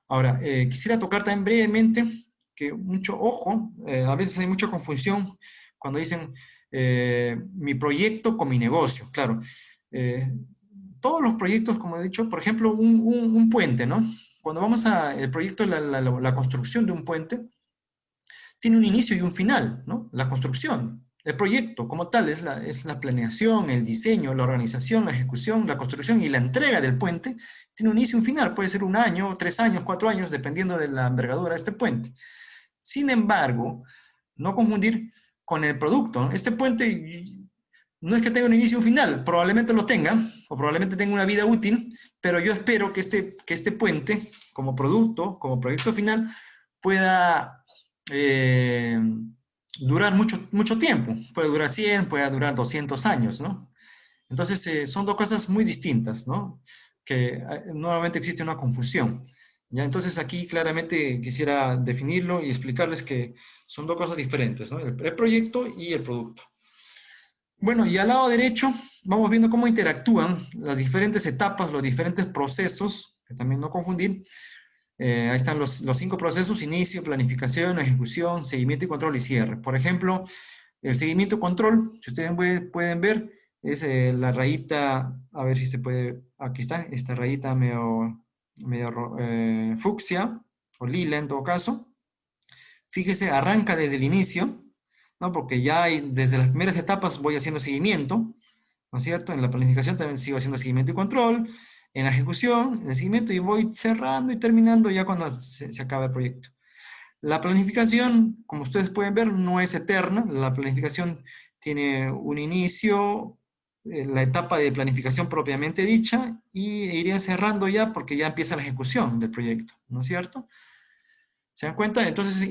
Ahora, quisiera tocar también brevemente que mucho ojo, a veces hay mucha confusión cuando dicen mi proyecto con mi negocio. Claro, eh, todos los proyectos, como he dicho, por ejemplo, un puente, ¿no? Cuando vamos el proyecto, la construcción de un puente, tiene un inicio y un final, ¿no? La construcción. El proyecto como tal es la planeación, el diseño, la organización, la ejecución, la construcción y la entrega del puente. Tiene un inicio y un final, puede ser 1 año, 3 años, 4 años, dependiendo de la envergadura de este puente. Sin embargo, no confundir con el producto, ¿no? Este puente no es que tenga un inicio y un final, probablemente lo tenga, o probablemente tenga una vida útil, pero yo espero que este puente, como producto, como proyecto final, pueda durar mucho tiempo. Puede durar 100, puede durar 200 años, ¿no? Entonces, son dos cosas muy distintas, ¿no? Que nuevamente existe una confusión. ¿Ya? Entonces, aquí claramente quisiera definirlo y explicarles que son dos cosas diferentes, ¿no? El proyecto y el producto. Bueno, y al lado derecho vamos viendo cómo interactúan las diferentes etapas, los diferentes procesos, que también no confundir. Ahí están los 5 procesos: inicio, planificación, ejecución, seguimiento y control y cierre. Por ejemplo, el seguimiento control, si ustedes pueden ver, es la rayita, a ver si se puede, aquí está, esta rayita medio fucsia o lila en todo caso. Fíjese, arranca desde el inicio, ¿no? Porque ya desde las primeras etapas voy haciendo seguimiento, ¿no es cierto? En la planificación también sigo haciendo seguimiento y control, en la ejecución, en el seguimiento, y voy cerrando y terminando ya cuando se acaba el proyecto. La planificación, como ustedes pueden ver, no es eterna. La planificación tiene un inicio, la etapa de planificación propiamente dicha, y iría cerrando ya porque ya empieza la ejecución del proyecto, ¿no es cierto? ¿Se dan cuenta? Entonces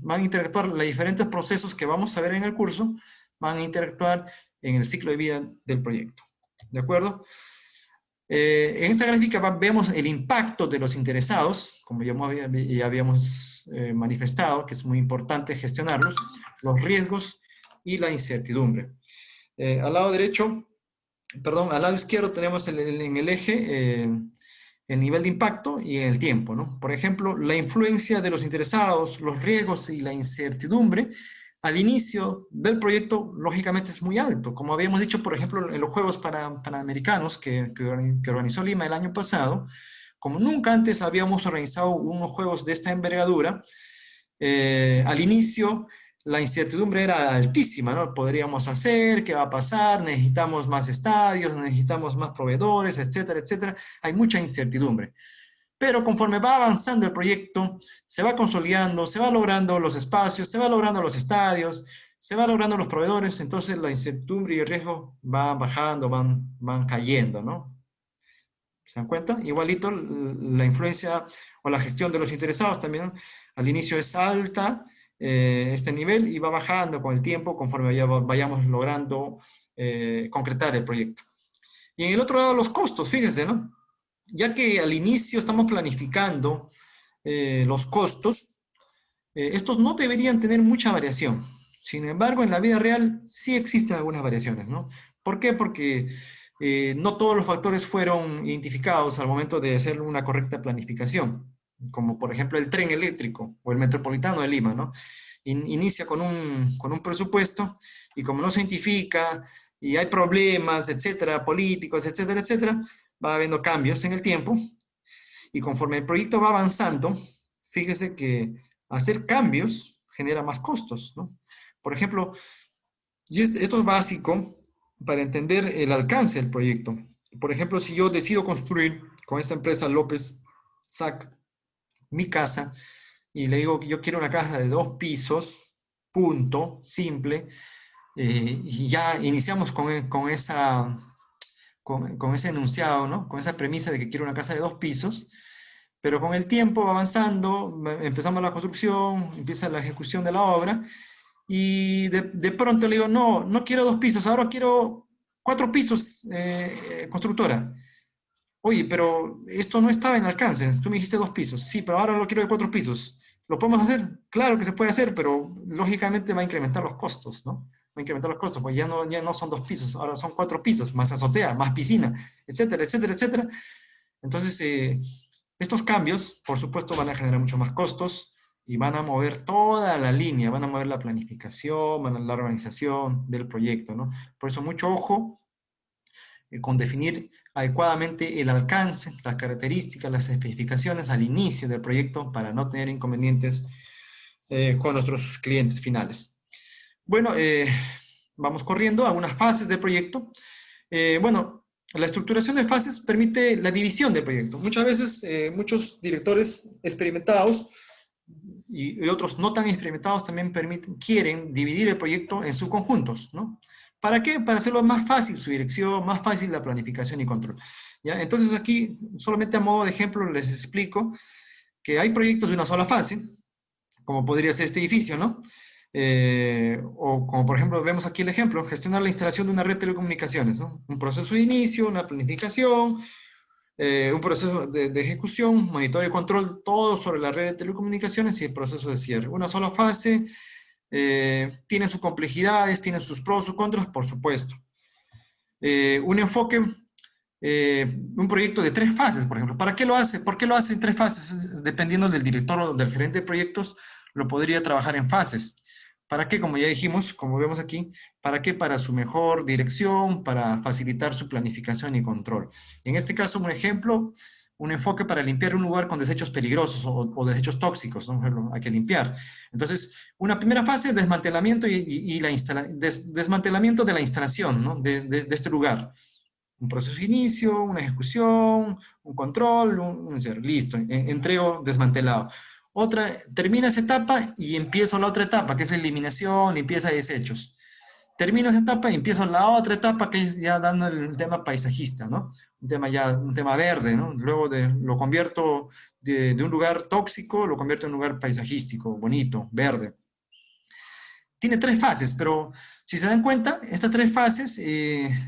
van a interactuar los diferentes procesos que vamos a ver en el curso, van a interactuar en el ciclo de vida del proyecto. ¿De acuerdo? En esta gráfica vemos el impacto de los interesados, como ya habíamos manifestado, que es muy importante gestionarlos, los riesgos y la incertidumbre. Al lado derecho, perdón, al lado izquierdo tenemos en el eje el nivel de impacto y el tiempo, ¿no? Por ejemplo, la influencia de los interesados, los riesgos y la incertidumbre al inicio del proyecto, lógicamente es muy alto. Como habíamos dicho, por ejemplo, en los Juegos Panamericanos que organizó Lima el año pasado, como nunca antes habíamos organizado unos Juegos de esta envergadura, al inicio la incertidumbre era altísima, ¿no? ¿Podríamos hacer? ¿Qué va a pasar? Necesitamos más estadios, necesitamos más proveedores, etcétera, etcétera. Hay mucha incertidumbre. Pero conforme va avanzando el proyecto, se va consolidando, se va logrando los espacios, se va logrando los estadios, se va logrando los proveedores, entonces la incertidumbre y el riesgo van bajando, van cayendo, ¿no? ¿Se dan cuenta? Igualito la influencia o la gestión de los interesados también, ¿no? Al inicio es alta este nivel y va bajando con el tiempo conforme vayamos logrando concretar el proyecto. Y en el otro lado los costos, fíjense, ¿no? Ya que al inicio estamos planificando los costos, estos no deberían tener mucha variación. Sin embargo, en la vida real sí existen algunas variaciones, ¿no? ¿Por qué? Porque no todos los factores fueron identificados al momento de hacer una correcta planificación, como por ejemplo el tren eléctrico o el metropolitano de Lima, ¿no? Inicia con un presupuesto y como no se identifica y hay problemas, etcétera, políticos, etcétera, etcétera, va habiendo cambios en el tiempo Y conforme el proyecto va avanzando, fíjese que hacer cambios genera más costos, ¿no? Por ejemplo, y esto es básico para entender el alcance del proyecto. Por ejemplo, si yo decido construir con esta empresa López SAC mi casa y le digo que yo quiero una casa de 2 pisos, punto, simple, y ya iniciamos con ese enunciado, ¿no? Con esa premisa de que quiero una casa de 2 pisos, pero con el tiempo avanzando, empezamos la construcción, empieza la ejecución de la obra, y de pronto le digo, no, no quiero 2 pisos, ahora quiero 4 pisos, constructora. Oye, pero esto no estaba en alcance. Tú me dijiste 2 pisos. Sí, pero ahora lo quiero de 4 pisos. ¿Lo podemos hacer? Claro que se puede hacer, pero lógicamente va a incrementar los costos, ¿no? Va a incrementar los costos, porque ya no son 2 pisos, ahora son 4 pisos, más azotea, más piscina, etcétera, etcétera, etcétera. Entonces, estos cambios, por supuesto, van a generar mucho más costos y van a mover toda la línea, van a mover la planificación, van a la organización del proyecto, ¿no? Por eso, mucho ojo con definir adecuadamente el alcance, las características, las especificaciones al inicio del proyecto para no tener inconvenientes con nuestros clientes finales. Bueno, vamos corriendo a algunas fases del proyecto. Bueno, la estructuración de fases permite la división del proyecto. Muchas veces, muchos directores experimentados y otros no tan experimentados también quieren dividir el proyecto en subconjuntos, ¿no? ¿Para qué? Para hacerlo más fácil su dirección, más fácil la planificación y control. ¿Ya? Entonces aquí, solamente a modo de ejemplo, les explico que hay proyectos de una sola fase, como podría ser este edificio, ¿no? O como por ejemplo, vemos aquí el ejemplo, gestionar la instalación de una red de telecomunicaciones, ¿no? Un proceso de inicio, una planificación, un proceso de ejecución, monitoreo y control, todo sobre la red de telecomunicaciones y el proceso de cierre. Una sola fase, tiene sus complejidades, tiene sus pros, sus contras, por supuesto. Un enfoque, un proyecto de 3 fases, por ejemplo. ¿Para qué lo hace? ¿Por qué lo hace en 3 fases? Dependiendo del director o del gerente de proyectos, lo podría trabajar en fases. ¿Para qué? Como ya dijimos, como vemos aquí, ¿para qué? Para su mejor dirección, para facilitar su planificación y control. En este caso, un ejemplo, un enfoque para limpiar un lugar con desechos peligrosos o desechos tóxicos, ¿no? Hay que limpiar. Entonces, una primera fase, desmantelamiento desmantelamiento de la instalación, ¿no? de este lugar. Un proceso de inicio, una ejecución, un control, listo, entrego desmantelado. Otra, termina esa etapa y empiezo la otra etapa, que es la eliminación, limpieza de desechos. Termino esa etapa y empiezo la otra etapa, que es ya dando el tema paisajista, ¿no? Un tema verde, ¿no? Luego lo convierto de un lugar tóxico, lo convierto en un lugar paisajístico, bonito, verde. Tiene 3 fases, pero si se dan cuenta, estas 3 fases,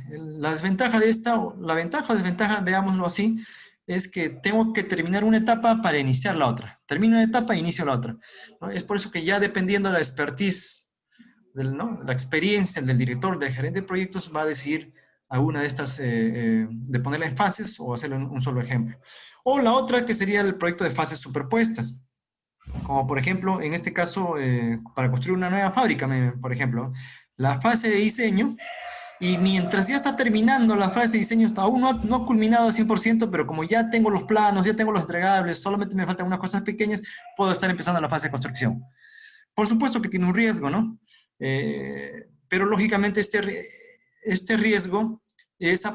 la desventaja de esta, la ventaja o desventaja, veámoslo así, es que tengo que terminar una etapa para iniciar la otra. Termino una etapa e inicio la otra, ¿no? Es por eso que ya dependiendo de la expertise, ¿no? La experiencia del director, del gerente de proyectos, va a decidir alguna de estas, de ponerla en fases o hacerlo en un solo ejemplo. O la otra que sería el proyecto de fases superpuestas. Como por ejemplo, en este caso, para construir una nueva fábrica, por ejemplo, la fase de diseño, y mientras ya está terminando la fase de diseño, aún no ha culminado al 100%, pero como ya tengo los planos, ya tengo los entregables, solamente me faltan unas cosas pequeñas, puedo estar empezando la fase de construcción. Por supuesto que tiene un riesgo, ¿no? Pero lógicamente este riesgo es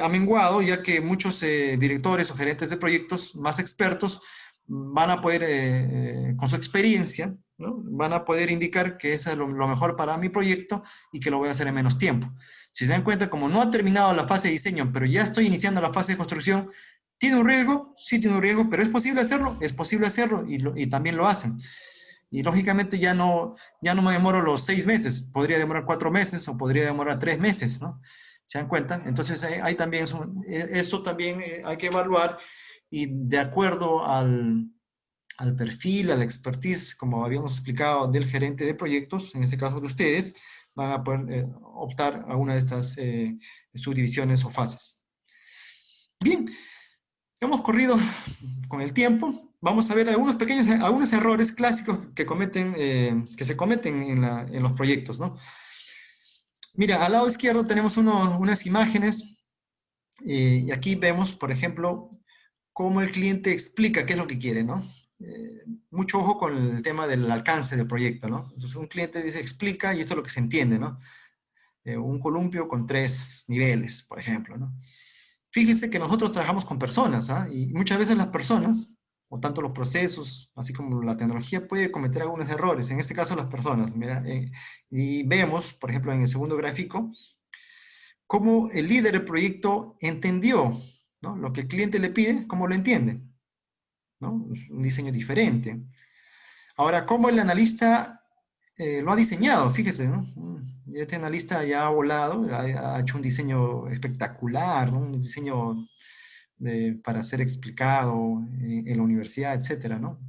amenguado, ya que muchos directores o gerentes de proyectos más expertos van a poder, con su experiencia, ¿no? Van a poder indicar que eso es lo mejor para mi proyecto y que lo voy a hacer en menos tiempo. Si se dan cuenta, como no ha terminado la fase de diseño, pero ya estoy iniciando la fase de construcción, ¿tiene un riesgo? Sí tiene un riesgo, pero ¿es posible hacerlo? Es posible hacerlo y también lo hacen. Y lógicamente ya no me demoro los 6 meses, podría demorar 4 meses o podría demorar 3 meses, ¿no? ¿Se dan cuenta? Entonces hay también eso también hay que evaluar y de acuerdo al perfil, a la expertise, como habíamos explicado, del gerente de proyectos, en este caso de ustedes, van a poder optar a una de estas subdivisiones o fases. Bien, hemos corrido con el tiempo. Vamos a ver algunos errores clásicos que se cometen en los proyectos, ¿no? Mira, al lado izquierdo tenemos unas imágenes y aquí vemos, por ejemplo, cómo el cliente explica qué es lo que quiere, ¿no? Mucho ojo con el tema del alcance del proyecto, ¿no? Entonces un cliente dice, explica, y esto es lo que se entiende, ¿no? Un columpio con 3 niveles, por ejemplo, ¿no? Fíjense que nosotros trabajamos con personas, ¿ah? Y muchas veces las personas, o tanto los procesos, así como la tecnología, puede cometer algunos errores, en este caso las personas, mira, y vemos, por ejemplo, en el segundo gráfico, cómo el líder del proyecto entendió, ¿no? Lo que el cliente le pide, cómo lo entiende, ¿no? Es un diseño diferente. Ahora, cómo el analista lo ha diseñado, fíjese, ¿no? Este analista ya ha volado, ha hecho un diseño espectacular, ¿no? Un diseño para ser explicado en la universidad, etcétera, ¿no?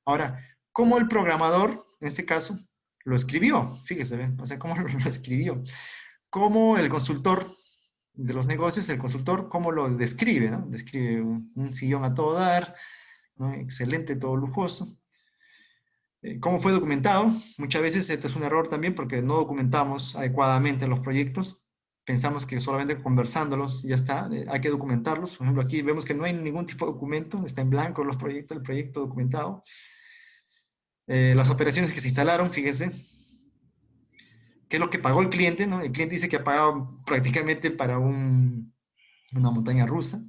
Ahora, ¿cómo el programador, en este caso, lo escribió? Fíjese, ¿ven? O sea, ¿cómo lo escribió? ¿Cómo el consultor de los negocios, el consultor, cómo lo describe, ¿no? Describe un sillón a todo dar, ¿no? Excelente, todo lujoso. ¿Cómo fue documentado? Muchas veces este es un error también porque no documentamos adecuadamente los proyectos. Pensamos que solamente conversándolos ya está. Hay que documentarlos. Por ejemplo, aquí vemos que no hay ningún tipo de documento. Está en blanco los proyectos, el proyecto documentado. Las operaciones que se instalaron, fíjense, qué es lo que pagó el cliente, ¿no? El cliente dice que ha pagado prácticamente para una montaña rusa.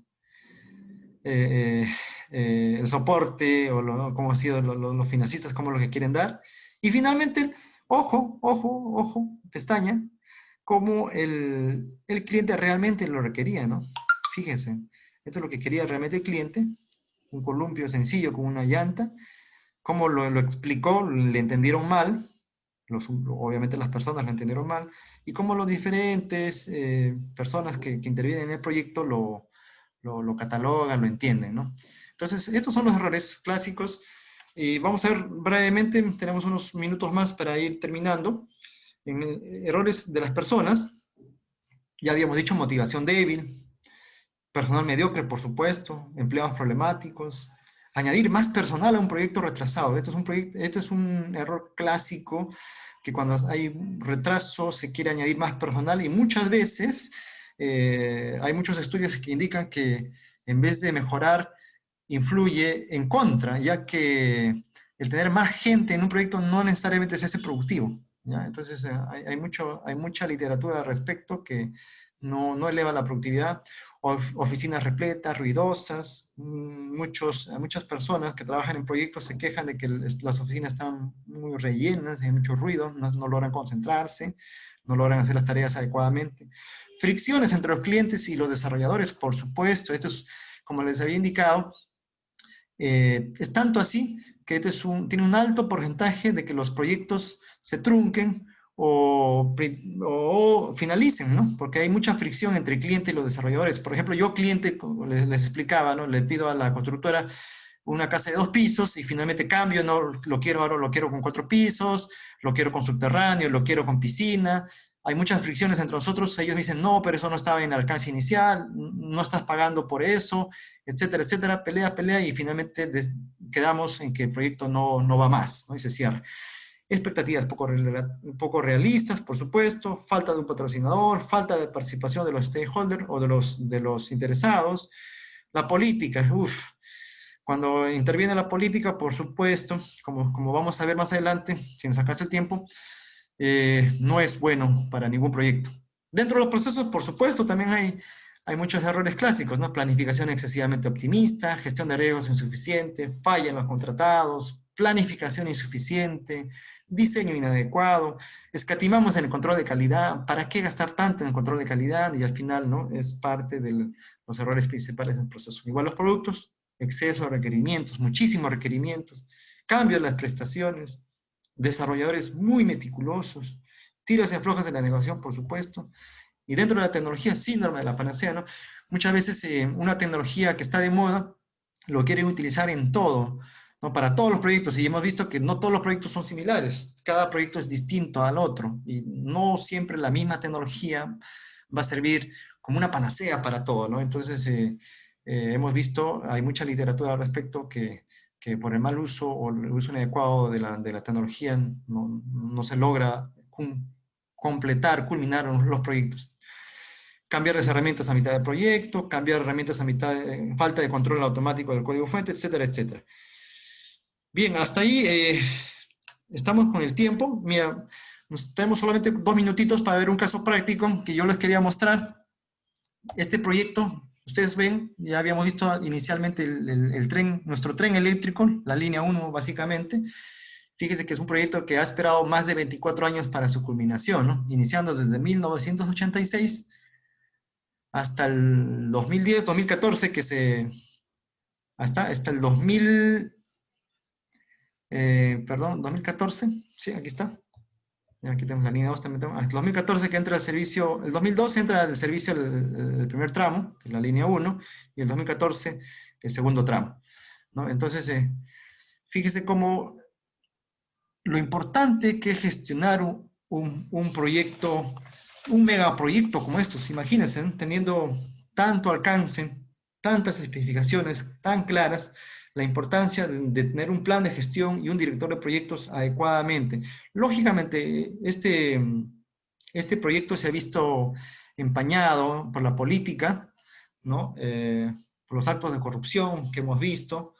Eh, el soporte o cómo han sido los financistas, cómo lo que quieren dar. Y finalmente, ojo, ojo, ojo, pestaña, cómo el cliente realmente lo requería, ¿no? Fíjense, esto es lo que quería realmente el cliente, un columpio sencillo con una llanta, cómo lo explicó, le entendieron mal, obviamente las personas lo entendieron mal, y cómo los diferentes personas que intervienen en el proyecto lo catalogan, lo entienden, ¿no? Entonces, estos son los errores clásicos. Y vamos a ver brevemente, tenemos unos minutos más para ir terminando. En errores de las personas, ya habíamos dicho motivación débil, personal mediocre, por supuesto, empleados problemáticos, añadir más personal a un proyecto retrasado. Esto es un error clásico, que cuando hay retraso se quiere añadir más personal y muchas veces hay muchos estudios que indican que en vez de mejorar, influye en contra, ya que el tener más gente en un proyecto no necesariamente se hace productivo, ¿ya? Entonces hay mucha literatura al respecto que no eleva la productividad. Oficinas repletas, ruidosas, muchas personas que trabajan en proyectos se quejan de que las oficinas están muy rellenas, hay mucho ruido, no logran concentrarse, no logran hacer las tareas adecuadamente. Fricciones entre los clientes y los desarrolladores, por supuesto. Esto es, como les había indicado, es tanto así que tiene un alto porcentaje de que los proyectos se trunquen o finalicen, ¿no? Porque hay mucha fricción entre el cliente y los desarrolladores. Por ejemplo, yo cliente, como les explicaba, ¿no? Le pido a la constructora una casa de 2 pisos y finalmente cambio, no lo quiero, ahora lo quiero con 4 pisos, lo quiero con subterráneo, lo quiero con piscina. Hay muchas fricciones entre nosotros. Ellos me dicen, no, pero eso no estaba en el alcance inicial, no estás pagando por eso, etcétera, etcétera. Pelea, pelea y finalmente quedamos en que el proyecto no va más, ¿no? Y se cierra. Expectativas poco realistas, por supuesto, falta de un patrocinador, falta de participación de los stakeholders o de los interesados. La política, uff, cuando interviene la política, por supuesto, como vamos a ver más adelante, si nos alcanza el tiempo, no es bueno para ningún proyecto. Dentro de los procesos, por supuesto, también hay muchos errores clásicos, ¿no? Planificación excesivamente optimista, gestión de riesgos insuficiente, falla en los contratados, planificación insuficiente, diseño inadecuado, escatimamos en el control de calidad. ¿Para qué gastar tanto en el control de calidad? Y al final, ¿no? Es parte de los errores principales del proceso. Igual los productos, exceso de requerimientos, muchísimos requerimientos, cambio de las prestaciones, desarrolladores muy meticulosos, tiros y aflojas en la negociación, por supuesto, y dentro de la tecnología, síndrome de la panacea, ¿no? Muchas veces una tecnología que está de moda lo quieren utilizar en todo, ¿no? Para todos los proyectos, y hemos visto que no todos los proyectos son similares, cada proyecto es distinto al otro, y no siempre la misma tecnología va a servir como una panacea para todo, ¿no? Entonces, hemos visto, hay mucha literatura al respecto que por el mal uso o el uso inadecuado de la tecnología no se logra completar, culminar los proyectos. cambiar las herramientas a mitad de proyecto, cambiar herramientas a mitad de falta de control automático del código fuente, etcétera, etcétera. Bien, hasta ahí estamos con el tiempo. Mira, tenemos solamente 2 minutitos para ver un caso práctico que yo les quería mostrar. Este proyecto, ustedes ven, ya habíamos visto inicialmente el tren, nuestro tren eléctrico, la línea 1 básicamente. Fíjese que es un proyecto que ha esperado más de 24 años para su culminación, ¿no? Iniciando desde 1986 hasta el 2010, 2014, hasta el 2014, sí, aquí está. Aquí tenemos la línea 2 también. Hasta el 2014 que entra el servicio, el 2012 entra el servicio el primer tramo, la línea 1, y el 2014 el segundo tramo, ¿no? Entonces, fíjese cómo lo importante que es gestionar un proyecto, un megaproyecto como estos, imagínense, ¿no? Teniendo tanto alcance, tantas especificaciones tan claras, la importancia de tener un plan de gestión y un director de proyectos adecuadamente. Lógicamente, este proyecto se ha visto empañado por la política, ¿no? Por los actos de corrupción que hemos visto,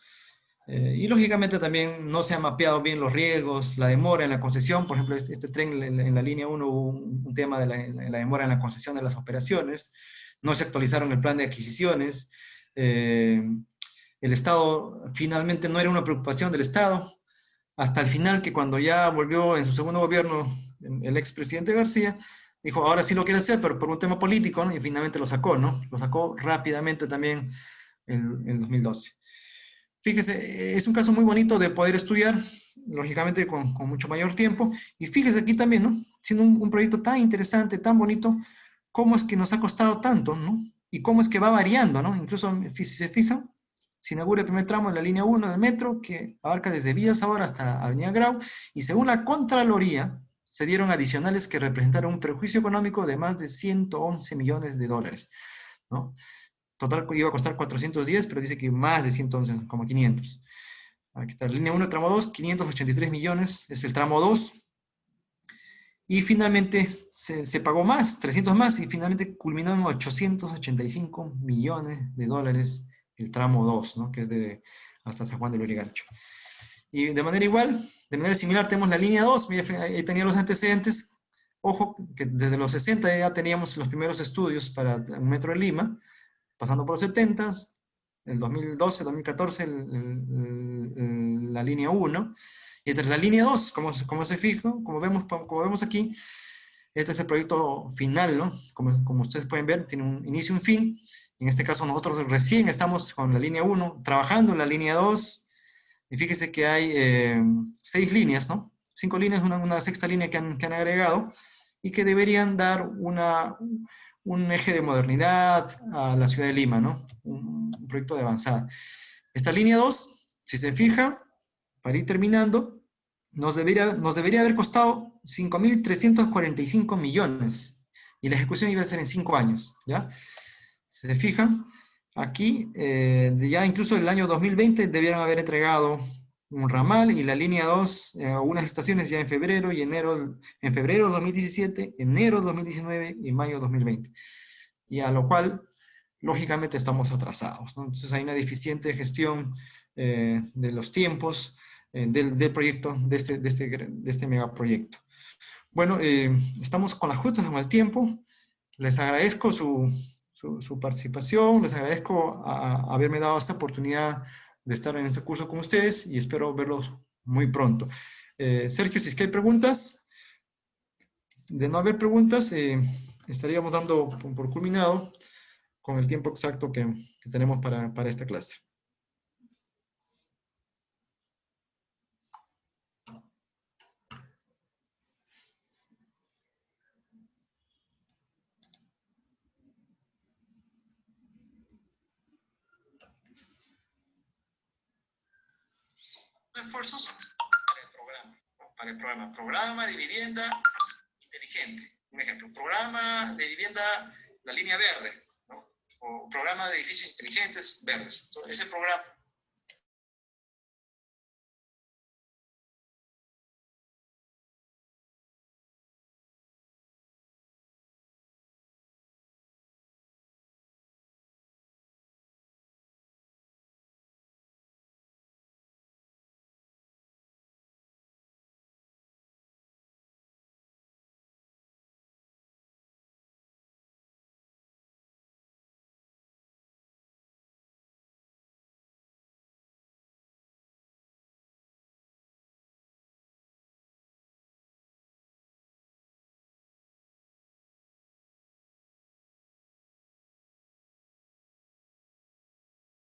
y lógicamente también no se han mapeado bien los riesgos, la demora en la concesión. Por ejemplo, este tren en la línea 1 hubo un tema de la demora en la concesión de las operaciones, no se actualizaron el plan de adquisiciones, el Estado finalmente no era una preocupación del Estado, hasta el final que cuando ya volvió en su segundo gobierno el expresidente García, dijo, ahora sí lo quiere hacer, pero por un tema político, ¿no? Y finalmente lo sacó, ¿no? Lo sacó rápidamente también en 2012. Fíjese, es un caso muy bonito de poder estudiar, lógicamente con mucho mayor tiempo. Y fíjese aquí también, ¿no? Siendo un proyecto tan interesante, tan bonito, cómo es que nos ha costado tanto, ¿no? Y cómo es que va variando, ¿no? Incluso, si se fijan, se inaugura el primer tramo de la línea 1 del metro, que abarca desde Villa Sabor hasta Avenida Grau, y según la Contraloría, se dieron adicionales que representaron un perjuicio económico de más de 111 millones de dólares, ¿no? Total iba a costar 410, pero dice que más de 111, como 500. Aquí está, línea 1, tramo 2, 583 millones, es el tramo 2. Y finalmente se pagó más, 300 más, y finalmente culminó en 885 millones de dólares el tramo 2, ¿no? Que es hasta San Juan del Lurigancho. Y de manera igual, de manera similar, tenemos la línea 2, ahí tenía los antecedentes. Ojo, que desde los 60 ya teníamos los primeros estudios para el metro de Lima, pasando por los 70, el 2012, 2014, la línea 1, y esta es la línea 2, como se fija, como vemos aquí, este es el proyecto final, ¿no? Como ustedes pueden ver, tiene un inicio y un fin. En este caso nosotros recién estamos con la línea 1, trabajando en la línea 2, y fíjese que hay 6 líneas, ¿no? 5 líneas, una sexta línea que han agregado, y que deberían dar un eje de modernidad a la ciudad de Lima, ¿no? Un proyecto de avanzada. Esta línea 2, si se fija, para ir terminando, nos debería haber costado 5.345 millones, y la ejecución iba a ser en 5 años, ¿ya? Si se fijan, aquí, ya incluso el año 2020 debieron haber entregado un ramal y la línea 2, unas estaciones ya en febrero y enero, en febrero 2017, enero 2019 y mayo 2020. Y a lo cual, lógicamente, estamos atrasados, ¿no? Entonces hay una deficiente gestión de los tiempos del proyecto, de este megaproyecto. Bueno, estamos con las justas con el tiempo. Les agradezco su participación, les agradezco haberme dado esta oportunidad de estar en este curso con ustedes y espero verlos muy pronto. Sergio, si es que hay preguntas, de no haber preguntas, estaríamos dando por culminado con el tiempo exacto que tenemos para esta clase. Esfuerzos para el programa de vivienda inteligente. Un ejemplo, programa de vivienda, la línea verde, ¿no? O programa de edificios inteligentes verdes. Entonces, ese programa